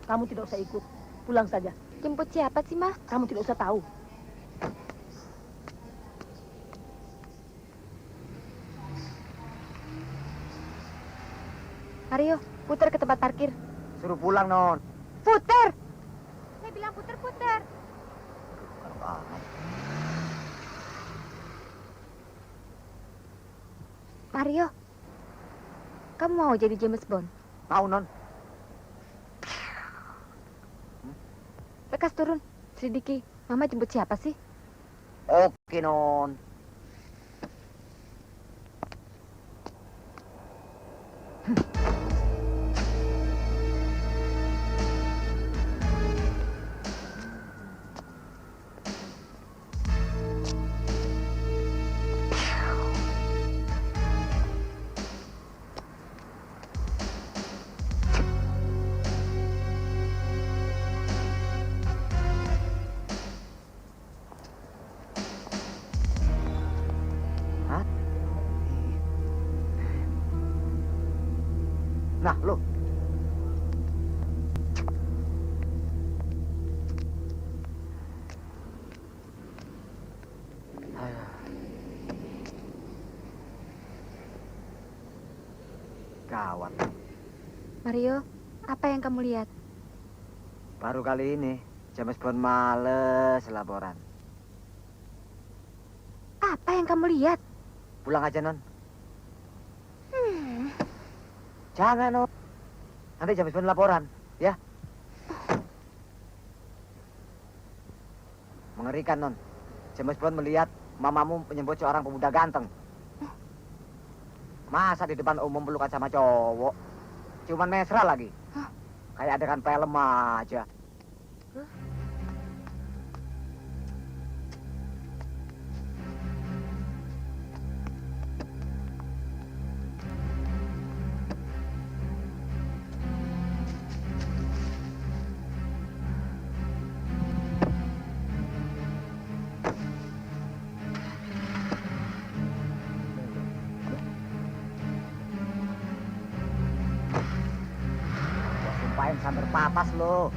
Kamu tidak usah ikut. Pulang saja. Jemput siapa sih, Ma? Kamu tidak usah tahu. Mario, putar ke tempat parkir. Suruh pulang, Non. Putar! Saya bilang puter-puter. Mario, kamu mau jadi James Bond? Mau, Non. Lekas turun, selidiki. Mama jemput siapa sih? Oke, Non. Nah, lo. Gawat. Mario, apa yang kamu lihat? Baru kali ini, James Bond males laporan. Apa yang kamu lihat? Pulang aja, Non. Jangan, Non. Nanti James Bond laporan, ya. Mengerikan, Non. James Bond melihat mamamu menyebut seorang pemuda ganteng. Masa di depan umum pelukan sama cowok? Cuman mesra lagi. Kayak adegan film aja. kirain sampai papas lo.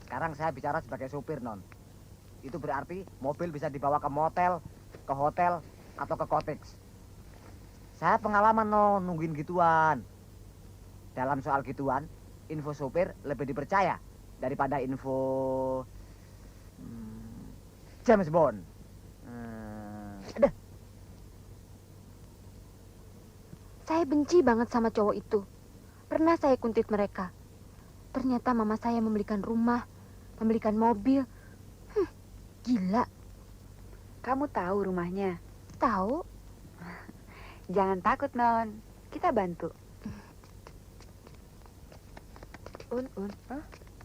Sekarang saya bicara sebagai supir, Non. Itu berarti mobil bisa dibawa ke motel, ke hotel, atau ke cottage. Saya pengalaman, Non, nungguin gituan. Dalam soal gituan, info supir lebih dipercaya daripada info James Bond. Saya benci banget sama cowok itu. Pernah saya kuntit mereka. Ternyata mama saya membelikan rumah, membelikan mobil. Gila. Kamu tahu rumahnya? Tahu? Jangan takut, Non. Kita bantu.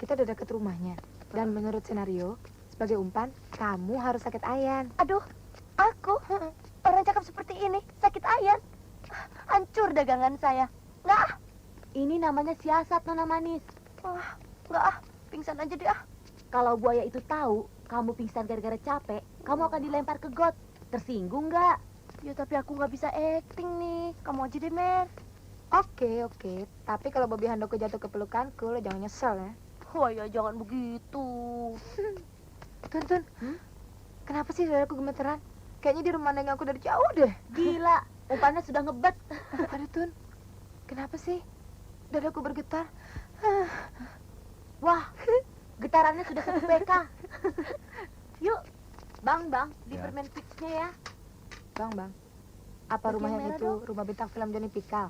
Kita udah deket rumahnya. Dan menurut senario, sebagai umpan, kamu harus sakit ayan. Aduh, aku orang cakep seperti ini sakit ayan. Hancur dagangan saya. Nggak ah. Ini namanya siasat, Nona Manis. Wah, nggak ah. Pingsan aja deh ah. Kalau buaya itu tahu kamu pingsan gara-gara capek, kamu akan dilempar ke got. Tersinggung nggak? Ya tapi aku nggak bisa acting nih. Kamu aja deh, Mer. Oke. Tapi kalau Bobby Handoko jatuh ke pelukanku, lo jangan nyesel ya. Wah ya jangan begitu. Tun. Kenapa sih dadaku gemeteran? Kayaknya dia memandang aku dari jauh deh. Gila, umpannya sudah ngebet. Aduh, Tun. Kenapa sih? Dadaku bergetar. Wah, getarannya sudah 1 PK. Yuk, Bang, di Ya. permen fixnya ya. Bang. Apa Bagian rumah yang merah itu? Rumah bintang film Johnny Pikal.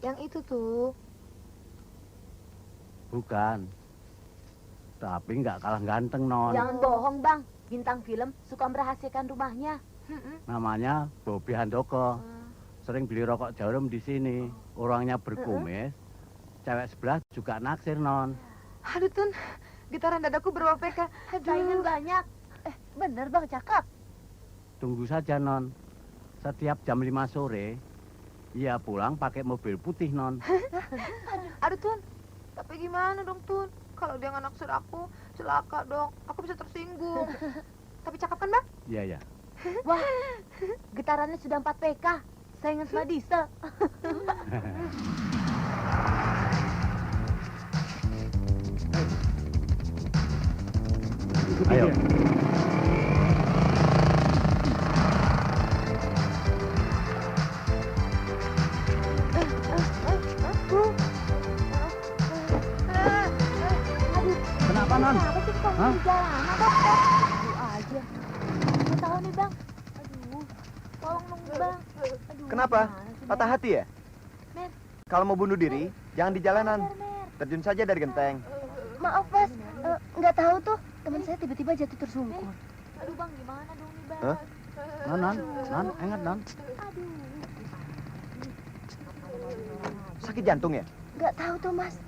Yang itu tuh. Bukan. Tapi nggak kalah ganteng, Non. Jangan bohong, Bang. Bintang film suka merahasiakan rumahnya. Namanya Bobby Handoko. Sering beli rokok jarum di sini. Orangnya berkumis. Cewek sebelah juga naksir, Non. Aduh, Tun. Getaran dadaku berapa PK? Saingan banyak. Bener, Bang, cakep. Tunggu saja, Non. Setiap jam 5 sore, ia pulang pakai mobil putih, Non. Aduh, Tun. Tapi gimana dong, Tun? Kalau dia nggak naksir aku, celaka dong. Aku bisa tersinggung. Tapi cakep kan, Bang? Iya, ya. Wah, getarannya sudah 4 PK. Saingan sama diesel. Ayo. Kenapa, Non? Kenapa sih kok Hah? di jalanan, Bang? Aduh aja. Nggak tahu nih, Bang. Aduh, tolong dong, Bang. Aduh, Kenapa? gimana sih, Patah Mer? hati ya? Mer. Kalau mau bunuh diri, jangan di jalanan. Mer, Mer. Terjun saja dari genteng. Maaf, Mas. Nggak tahu tuh. Teman saya tiba-tiba jatuh tersungkur. Aduh, Bang, gimana dong nih, Bang? Hah? Non, ingat, Non. Aduh. Sakit jantung ya? Nggak tahu tuh, Mas.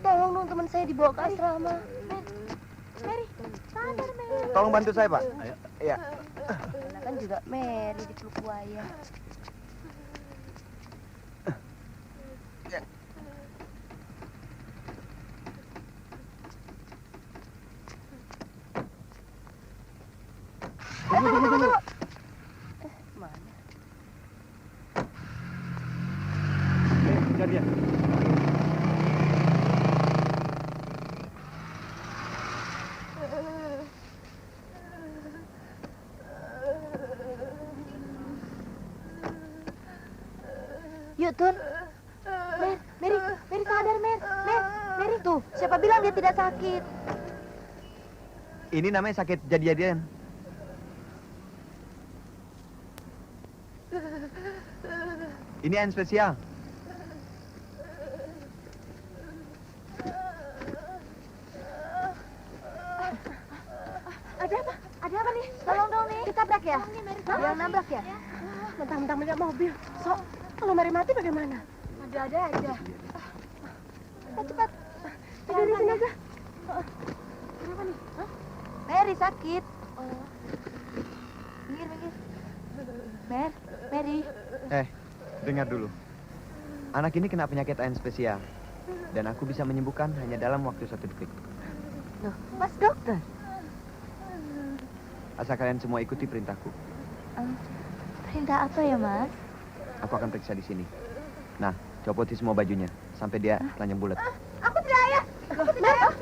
Tolong dong teman saya dibawa ke asrama. Mary, sadar, Mary. Tolong bantu saya, Pak. Ayo. Iya. Kan juga Mary dipeluk buaya. Tunggu. Mana? Kejar dia. Yuk, Tun. Mary sadar, Mary tuh, siapa bilang dia tidak sakit? Ini namanya sakit jadi-jadian. Ini air spesial. Ada apa? Ada apa nih? Tolong dong nih. Ditabrak ya? Ada yang nabrak ya? Mentang-mentang melihat mobil. So, kalau Mary mati bagaimana? Ada aja. Cepat. Tidur di sini aja. Kenapa nih? Mary sakit. Minggir. Mary. Dengar dulu. Anak ini kena penyakit air spesial. Dan aku bisa menyembuhkan hanya dalam waktu 1 detik. Loh, Mas dokter. Asal kalian semua ikuti perintahku. Perintah apa ya, Mas? Aku akan periksa di sini. Nah, copoti semua bajunya sampai dia telanjang bulat. Aku tidak ayah. Aku tidak ayah.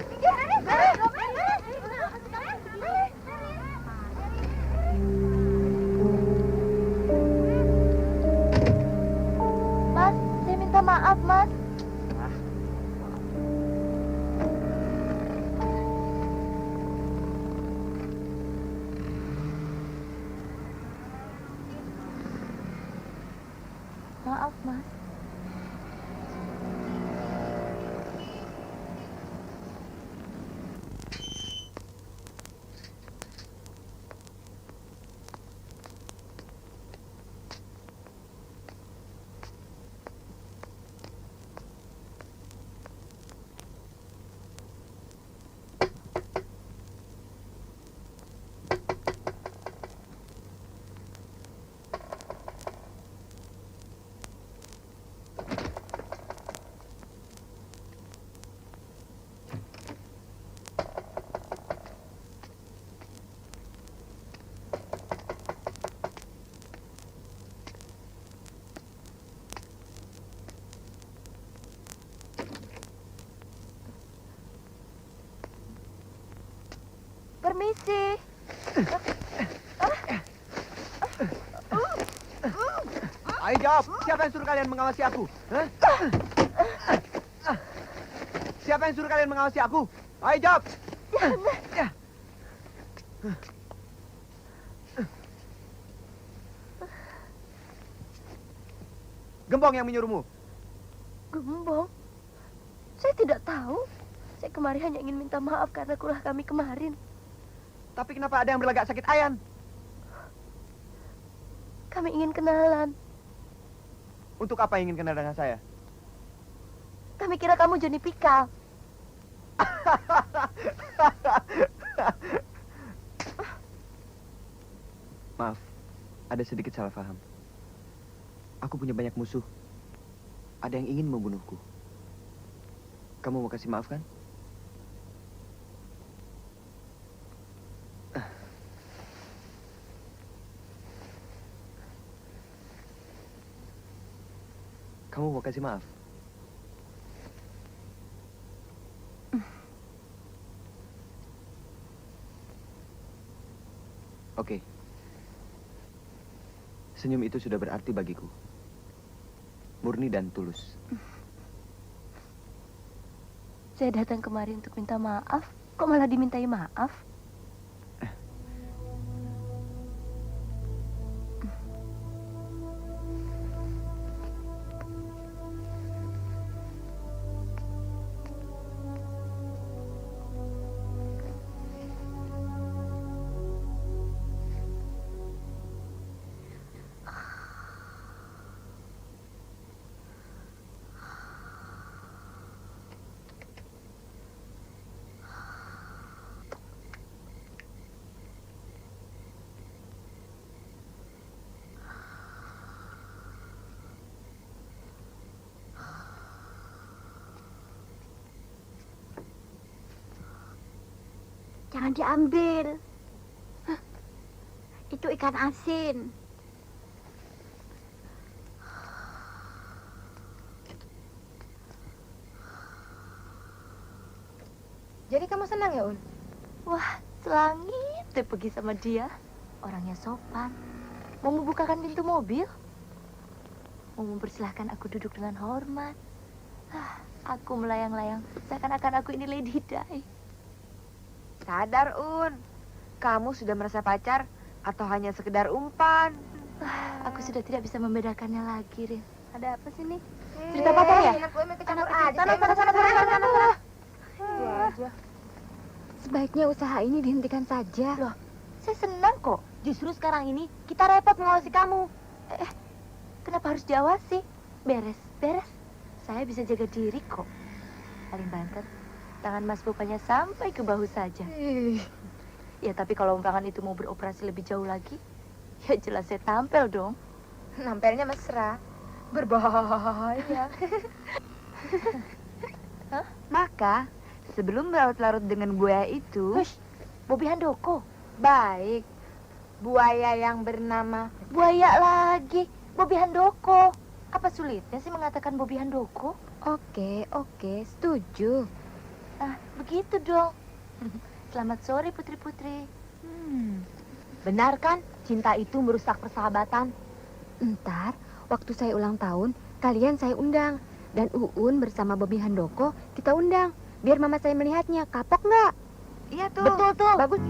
Mas, saya minta maaf, Mas. Maaf, Mas. Permisi. Ayo jawab, siapa yang suruh kalian mengawasi aku? Hah? Siapa yang suruh kalian mengawasi aku? Ayo jawab. Gembong yang menyuruhmu. Gembong? Saya tidak tahu. Saya kemarin hanya ingin minta maaf karena kulah kami kemarin. Tapi kenapa ada yang berlagak sakit ayan? Kami ingin kenalan. Untuk apa ingin kenal dengan saya? Kami kira kamu Johnny Pikal. Maaf, ada sedikit salah paham. Aku punya banyak musuh. Ada yang ingin membunuhku. Kamu mau kasih maaf kan? Kamu mau kasih maaf? Oke. Senyum itu sudah berarti bagiku. Murni dan tulus. Saya datang kemari untuk minta maaf. Kok malah dimintai maaf? Jangan diambil. Hah, itu ikan asin. Jadi kamu senang ya, Un? Wah, selangit deh pergi sama dia. Orangnya sopan. Mau membukakan pintu mobil. Mau mempersilahkan aku duduk dengan hormat. Aku melayang-layang. Seakan-akan aku ini Lady Di. Sadar, Un. Kamu sudah merasa pacar atau hanya sekedar umpan? Aku sudah tidak bisa membedakannya lagi, Rin. Ada apa sih nih? Cerita pacar ya? Sebaiknya usaha ini dihentikan saja. Loh, saya senang kok. Justru sekarang ini kita repot mengawasi kamu. Kenapa harus diawasi? Beres, beres. Saya bisa jaga diri kok. Paling banter, tangan Mas Bopanya sampai ke bahu saja. Ya, tapi kalau umpangan itu mau beroperasi lebih jauh lagi, ya jelas saya tampil dong. Nampelnya mesra. Berbahaya. Maka, sebelum berlarut-larut dengan buaya itu... Hush, Bobi Handoko. Baik. Buaya yang bernama... Buaya lagi. Bobi Handoko. Apa sulitnya sih mengatakan Bobi Handoko? Oke, setuju. Ah, begitu dong. Selamat sore putri-putri. Benar kan cinta itu merusak persahabatan? Ntar, waktu saya ulang tahun, kalian saya undang. Dan Uun bersama Bobi Handoko kita undang. Biar mama saya melihatnya. Kapok nggak? Iya tuh. Betul tuh. Bagus.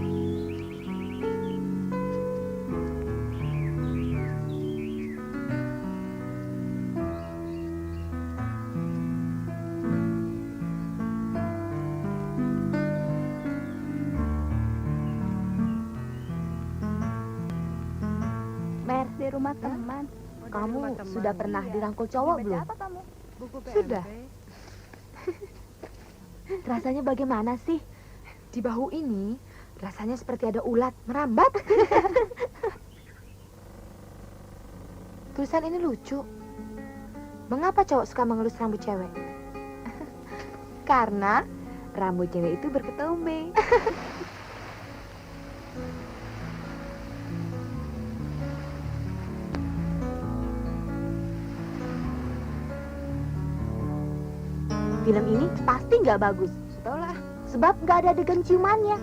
Mer, di rumah teman. Kamu sudah pernah dirangkul cowok belum? Apa kamu? Buku PMP. Sudah. Rasanya bagaimana sih? Di bahu ini rasanya seperti ada ulat merambat. Tulisan ini lucu. Mengapa cowok suka mengelus rambut cewek? Karena rambut cewek itu berketombe. Film ini pasti nggak bagus. Sudahlah, sebab nggak ada adegan ciumannya.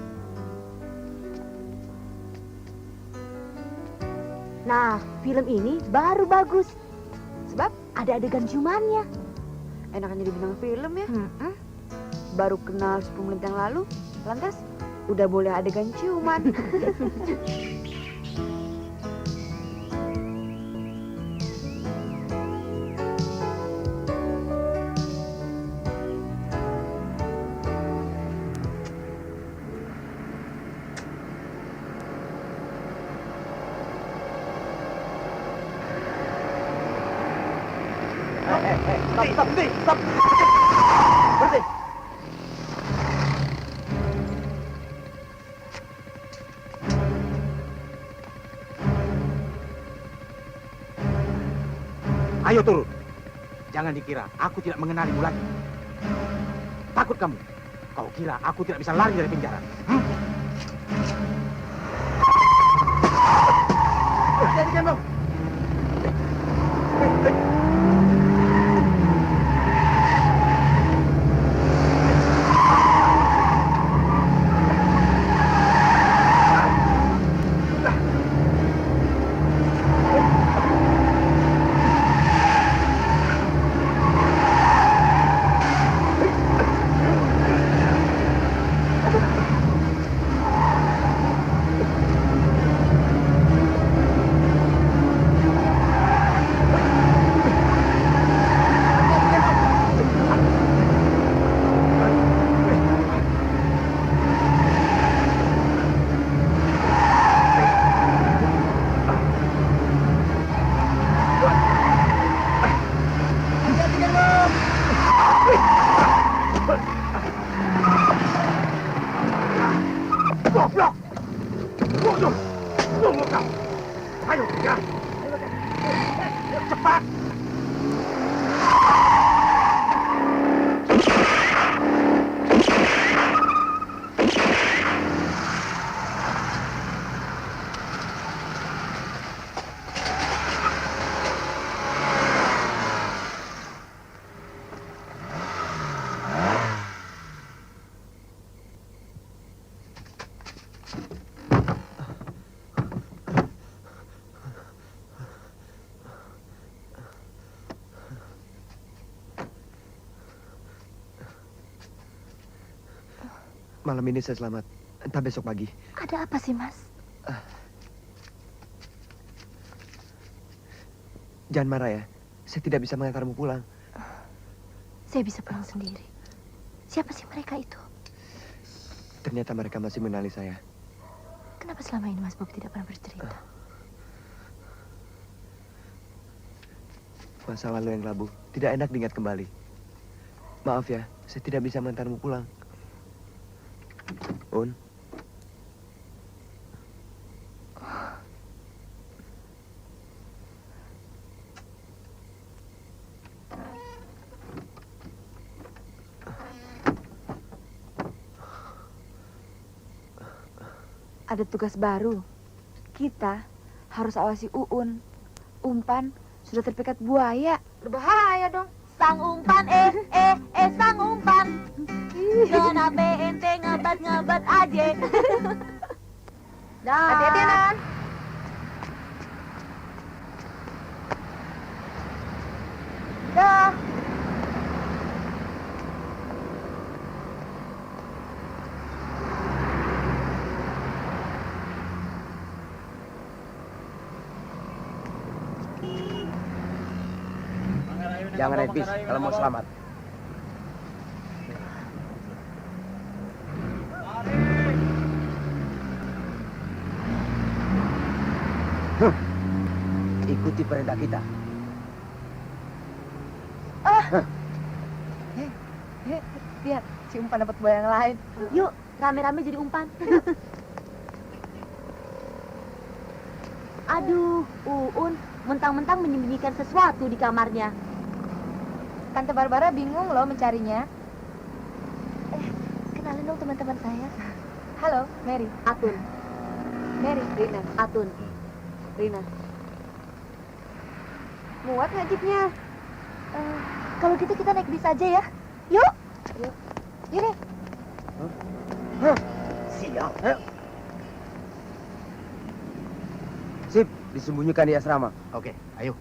Nah, film ini baru bagus. Sebab ada adegan ciumannya. Enakan jadi bintang film ya. Baru kenal 10 menit yang lalu, lantas udah boleh adegan ciuman. Stop. Berhenti. Ayo turun. Jangan dikira aku tidak mengenalimu lagi. Takut kamu. Kau kira aku tidak bisa lari dari penjara? Jadi kamu. Malam ini saya selamat, entah besok pagi. Ada apa sih, Mas? Jangan marah ya, saya tidak bisa mengantarmu pulang. Saya bisa pulang sendiri. Siapa sih mereka itu? Ternyata mereka masih mengenali saya. Kenapa selama ini Mas Bob tidak pernah bercerita? Masa lalu yang labu, tidak enak diingat kembali. Maaf ya, saya tidak bisa mengantarmu pulang. Un. Ada tugas baru. Kita harus awasi Uun, Umpan, sudah terpikat buaya. Berbahaya dong. Sang umpan, sang umpan. Kenapa ente ngebat-ngebat aja? Hati-hati ya, Non. Dah. Jangan etis kalau mau selamat. Ikuti perintah kita. Lihat, si umpan dapat buaya yang lain. Yuk, rame-rame jadi umpan. Aduh, Uun, mentang-mentang menyembunyikan sesuatu di kamarnya. Tante Barbara bingung loh mencarinya. Kenalin dong teman-teman saya. Halo, Mary. Atun, Mary. Rina, Atun, Rina. Muat nggak jeepnya? Kalau gitu kita naik bis aja ya. Yuk. Yuk deh. Siap. Sip, disembunyikan di asrama. Oke, ayo.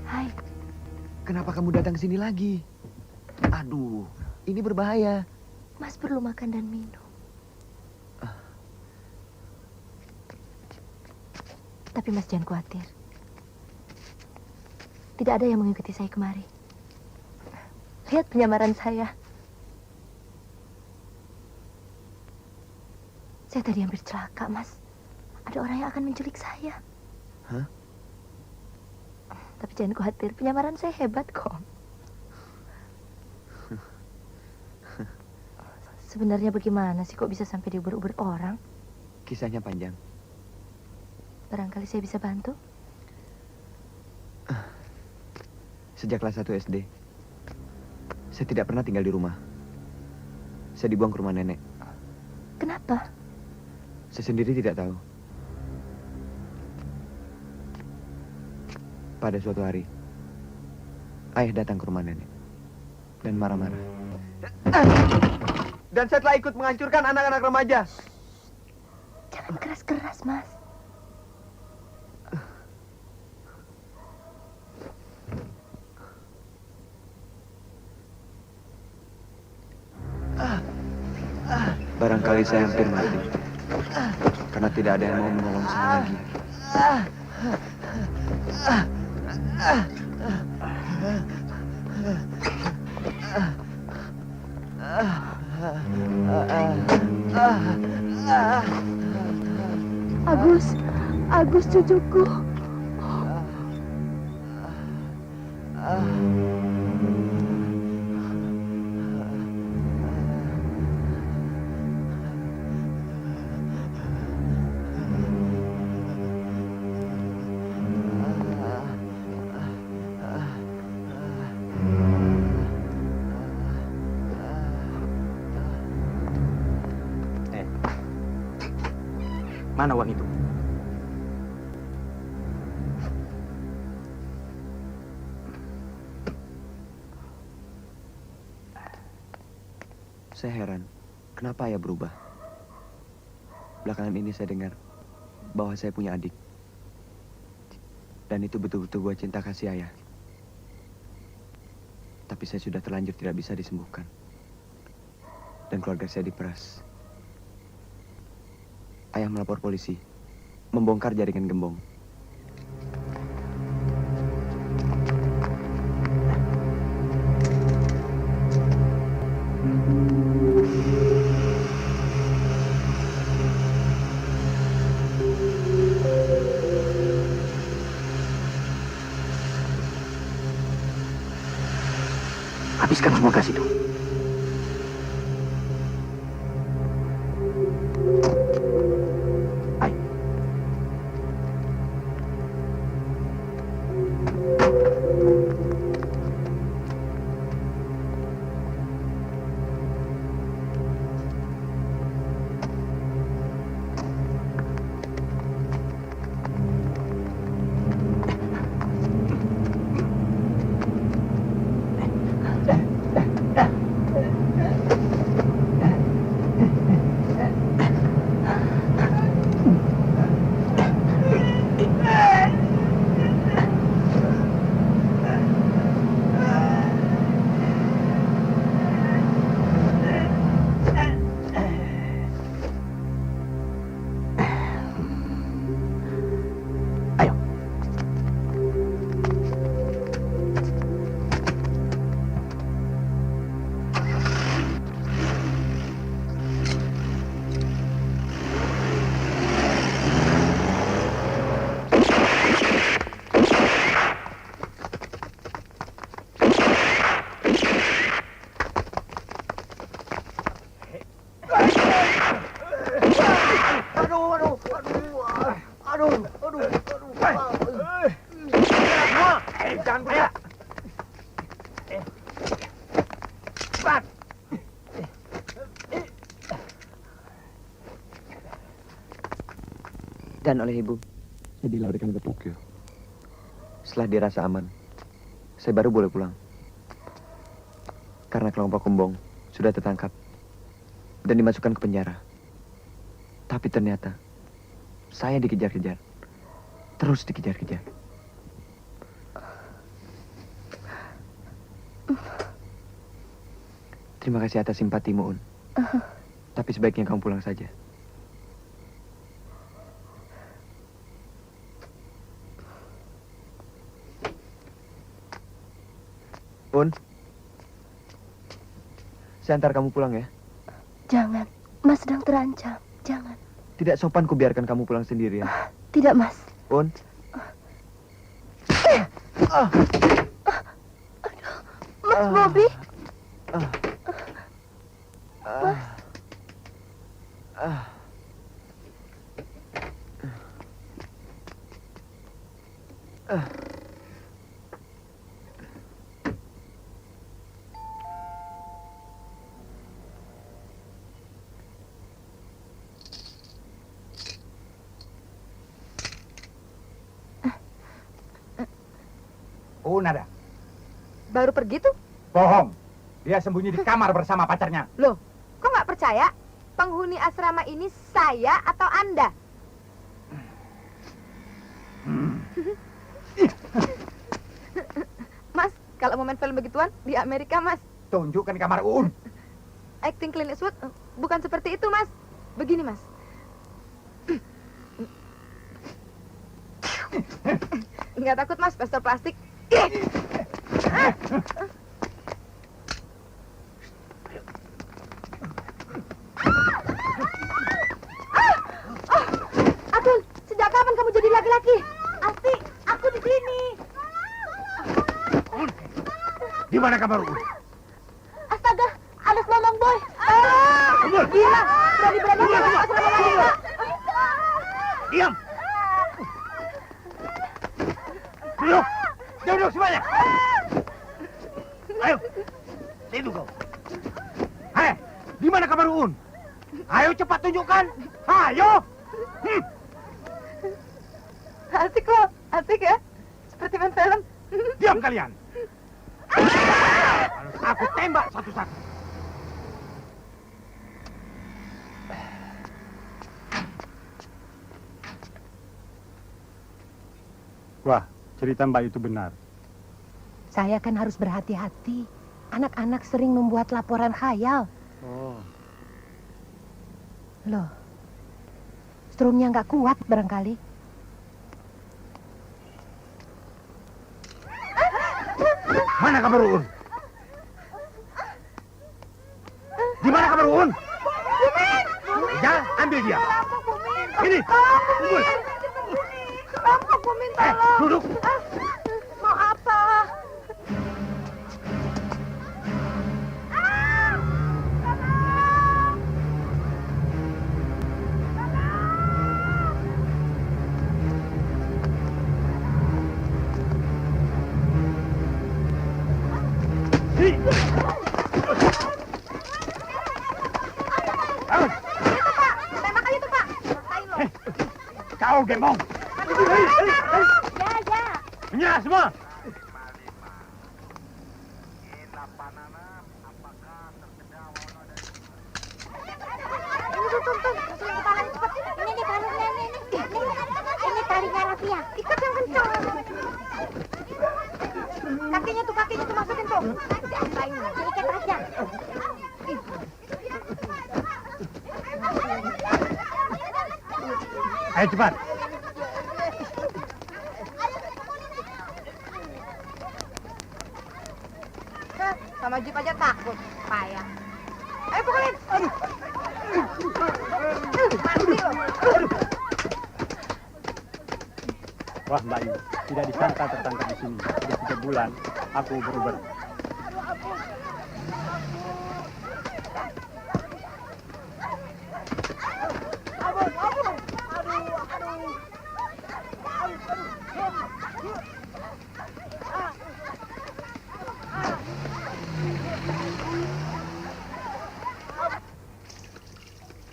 Hai, Kenapa kamu datang ke sini lagi? Aduh, ini berbahaya. Mas perlu makan dan minum. Tapi Mas jangan khawatir. Tidak ada yang mengikuti saya kemari. Lihat penyamaran saya. Saya tadi hampir celaka, Mas. Ada orang yang akan menculik saya. Hah? Tapi jangan khawatir, penyamaran saya hebat kok. Sebenarnya bagaimana sih kok bisa sampai diuber-uber orang? Kisahnya panjang. Barangkali saya bisa bantu. Sejak kelas 1 SD, saya tidak pernah tinggal di rumah. Saya dibuang ke rumah nenek. Kenapa? Saya sendiri tidak tahu. Pada suatu hari, ayah datang ke rumah nenek dan marah-marah. Dan saya telah ikut menghancurkan anak-anak remaja. Jangan keras-keras, Mas. Barangkali saya hampir mati karena tidak ada yang mau menolong saya lagi. Agus cucuku. Mana uang itu? Saya heran, kenapa ayah berubah? Belakangan ini saya dengar bahwa saya punya adik. Dan itu betul-betul gua cinta kasih ayah. Tapi saya sudah terlanjur tidak bisa disembuhkan. Dan keluarga saya diperas. Ayah melapor polisi, membongkar jaringan gembong. Habiskan semua gas itu. Cepat. Dan oleh ibu, saya dilarikan ke Tokyo. Setelah dirasa aman, saya baru boleh pulang. Karena kelompok kembong sudah tertangkap dan dimasukkan ke penjara. Tapi ternyata saya dikejar-kejar. Terus dikejar-kejar. Terima kasih atas simpatimu, Un. Tapi sebaiknya kamu pulang saja. Un, saya antar kamu pulang ya. Jangan, Mas sedang terancam. Jangan. Tidak sopan ku biarkan kamu pulang sendirian. Tidak, Mas. Un. Mas Bobby. Nada. Baru pergi tuh? Bohong. Dia sembunyi di kamar bersama pacarnya. Loh, kok nggak percaya? Penghuni asrama ini saya atau Anda? Mas, kalau mau main film begituan, di Amerika, Mas. Tunjukkan kamar Uun. Acting Clint Eastwood bukan seperti itu, Mas. Begini, Mas. Nggak takut, Mas, pistol plastik. Atun, sejak kapan kamu jadi laki-laki? Asti, aku di sini. Di mana kamar Uun? Astaga, ada Mamang Boy. Gila, berani-beraninya masuk asrama wanita. Diam. Duduk. Duduk semuanya. Ayo. Situ kau. Hei, di mana kamar Uun? Ayo cepat tunjukkan. Ayo. Asik loh, asik ya. Seperti main film. Diam kalian. Harus aku tembak satu-satu. Wah, cerita Mbak itu benar. Saya kan harus berhati-hati. Anak-anak sering membuat laporan khayal. Oh. Loh, strumnya nggak kuat barangkali. Mana kamar Uun? Di mana kamar Uun? Ya, ambil dia. Ini. Tunggu. Rampok, Bumin, tolong. Duduk. Mau apa? Kau gembong. Ya. Menyerah semua. Ini tarinya Rafia. Ikat yang kencang. Kakinya tuh masukin tuh. Ikat aja. Ayo cepat. Sama Jeep aja takut. Payah. Ayo pukulin. Mati lo. Wah, Mbak Yu, tidak disangka tertangkap di sini. Sudah 3 bulan, aku berubah.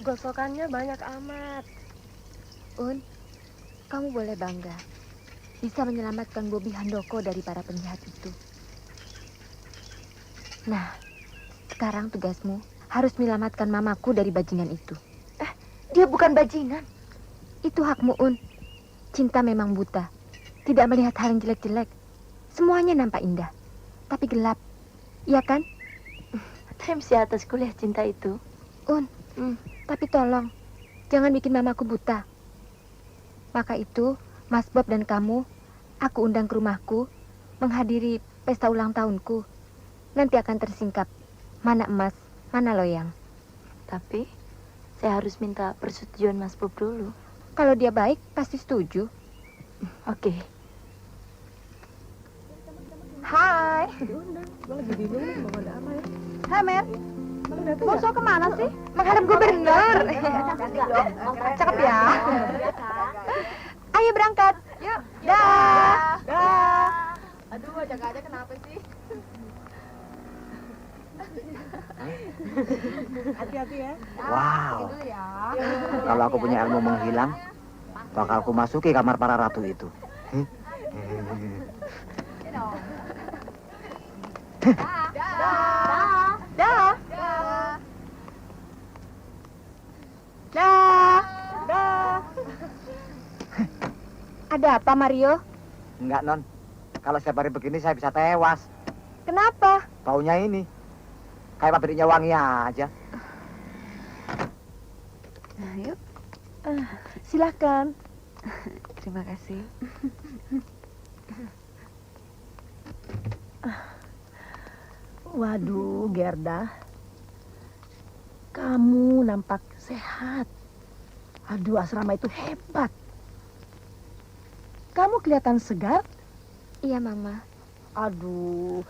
Gosokannya banyak amat. Un, kamu boleh bangga bisa menyelamatkan Bobi Handoko dari para penjahat itu. Nah, sekarang tugasmu harus menyelamatkan mamaku dari bajingan itu. Dia bukan bajingan. Itu hakmu, Un. Cinta memang buta. Tidak melihat hal yang jelek-jelek. Semuanya nampak indah, tapi gelap. Iya kan? Temsi atas kuliah cinta itu. Un, tapi tolong, jangan bikin mamaku buta. Maka itu, Mas Bob dan kamu, aku undang ke rumahku, menghadiri pesta ulang tahunku. Nanti akan tersingkap, mana emas, mana loyang. Tapi, saya harus minta persetujuan Mas Bob dulu. Kalau dia baik, pasti setuju. Oke. Hai. Gue lagi bingung nih, mau ada apa ya? Hai, Mer. Bosok kemana sih? Menghadap gubernur. Cakep ya. Ayo berangkat. Yuk. Dah. Dah. Aduh, ajak aja kenapa sih? Hati-hati ya. Wow. Kalau aku punya ilmu menghilang, bakal aku masuki kamar para ratu itu. Dah. Dah. Ada apa, Mario? Enggak, Non. Kalau setiap hari begini saya bisa tewas. Kenapa? Baunya ini. Kayak pabriknya wangi aja. Nah, yuk. Silakan. Terima kasih. Waduh, Gerda. Kamu nampak sehat. Aduh, asrama itu hebat. Kamu kelihatan segar. Iya, Mama. Aduh,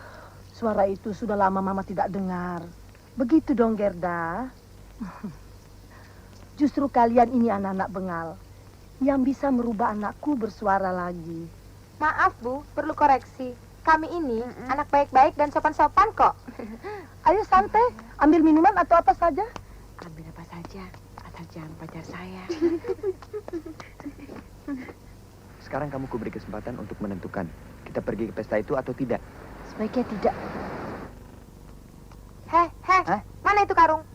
suara itu sudah lama Mama tidak dengar. Begitu dong, Gerda. Justru kalian ini anak-anak bengal yang bisa merubah anakku bersuara lagi. Maaf, Bu, perlu koreksi. Kami ini anak baik-baik dan sopan-sopan kok. Ayo santai, ambil minuman atau apa saja. Ambil apa saja, asal jangan pacar saya. Sekarang kamu kuberi kesempatan untuk menentukan kita pergi ke pesta itu atau tidak. Sebaiknya tidak. Heh, mana itu karung?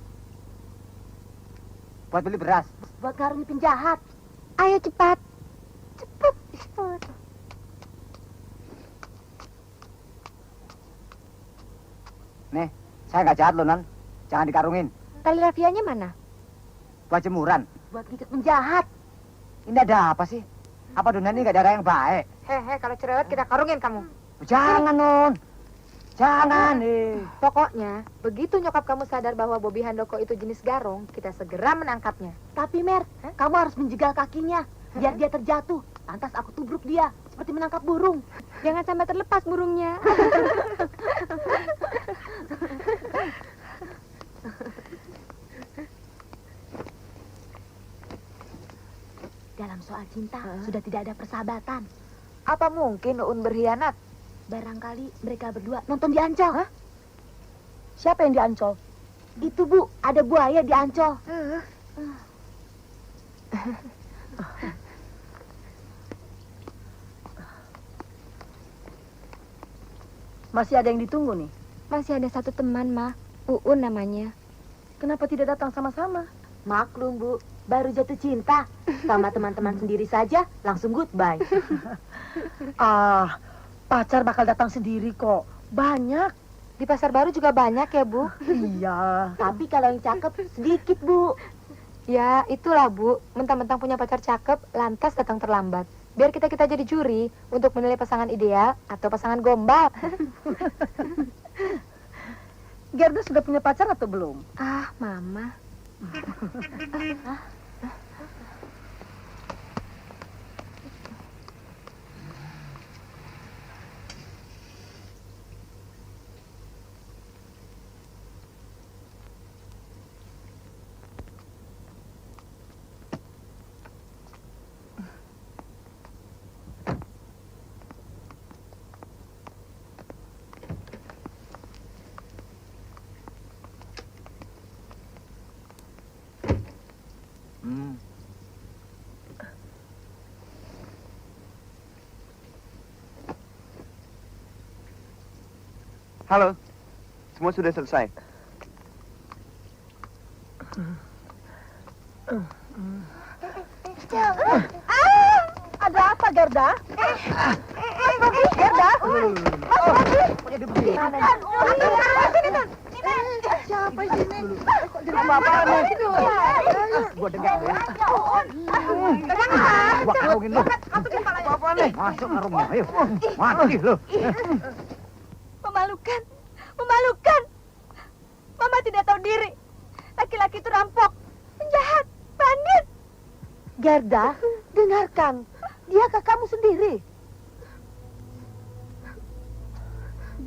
Buat beli beras. Buat karung penjahat. Ayo cepat. Cepet. Nih, saya nggak jahat loh, Non. Jangan dikarungin. Tali rafianya mana? Buat jemuran. Buat ngikat penjahat. Ini ada apa sih? Apa dunia ini nggak ada yang baik? Hehe, kalau cerewet kita karungin kamu. Jangan, Non. Jangan. Pokoknya, begitu nyokap kamu sadar bahwa Bobi Handoko itu jenis garong, kita segera menangkapnya. Tapi Mer, kamu harus menjegal kakinya. Biar dia terjatuh. Lantas aku tubruk dia. Seperti menangkap burung. Jangan sampai terlepas burungnya. Dalam soal cinta, sudah tidak ada persahabatan. Apa mungkin Uun berkhianat? Barangkali mereka berdua nonton di Ancol. Siapa yang di Ancol? Itu, Bu. Ada buaya di Ancol. Masih ada yang ditunggu nih. Masih ada satu teman, Ma. Uun namanya. Kenapa tidak datang sama-sama? Maklum, Bu. Baru jatuh cinta. Sama teman-teman sendiri saja, langsung goodbye. Pacar bakal datang sendiri kok. Banyak. Di pasar baru juga banyak ya, Bu? Iya. Tapi kalau yang cakep, sedikit, Bu. Ya, itulah, Bu. Mentang-mentang punya pacar cakep, lantas datang terlambat. Biar kita jadi juri untuk menilai pasangan ideal atau pasangan gombal. Gerda sudah punya pacar atau belum? Ah, Mama. Halo, semua sudah selesai. Ada apa, Gerda? Gerda? Siapa di sini? Kok di rumah apa nih? Gua dengar deh. Gua karungin lu. Apa nih? Masuk ke rumah, ayo. Mati lu. Memalukan, memalukan. Mama tidak tahu diri. Laki-laki itu rampok, penjahat, bandit. Gerda, dengarkan. Dia kakakmu sendiri.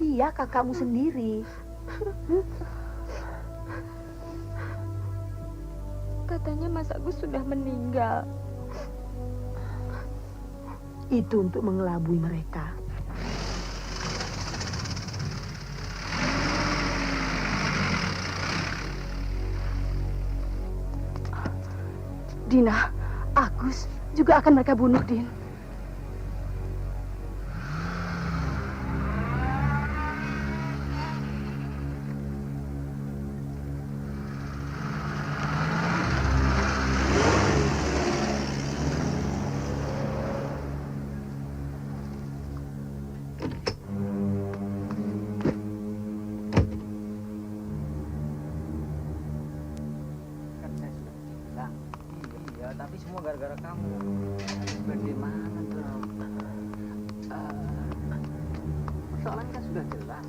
Dia kakakmu sendiri. Katanya Mas Agus sudah meninggal. Itu untuk mengelabui mereka. Dina, Agus juga akan mereka bunuh, Din. Iya, tapi semua gara-gara kamu. Bagaimana dong? Persoalannya kan sudah jelas.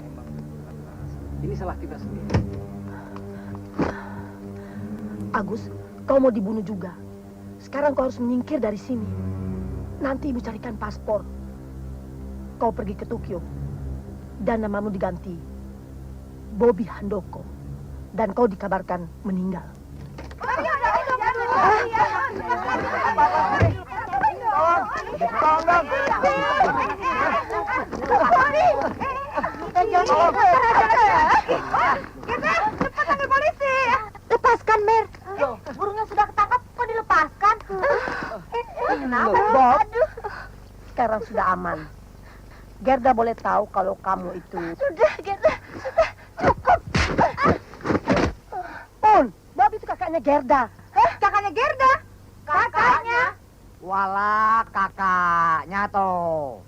Memang jelas. Ini salah kita sendiri. Agus, kau mau dibunuh juga. Sekarang kau harus menyingkir dari sini. Nanti ibu carikan paspor. Kau pergi ke Tokyo. Dan namamu diganti Bobby Handoko. Dan kau dikabarkan meninggal. Lepaskan, Mer. Burungnya sudah ketangkap, kok dilepaskan? Kenapa? Bob, sekarang sudah aman. Gerda boleh tahu kalau kamu itu... Sudah, Gerda. Sudah, cukup. Pun, Bob itu kakaknya Gerda. Kakaknya Gerda? Kakaknya? Walah, kakaknya toh.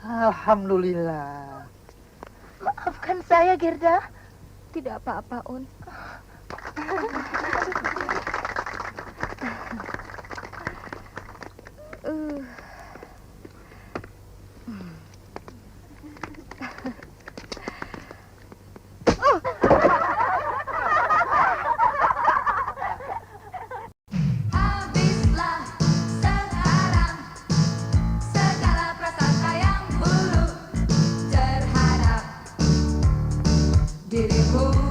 Alhamdulillah. Maafkan saya, Gerda. Tidak apa-apa, Un. Habislah sekarang segala prasangka yang buruk terhadap dirimu.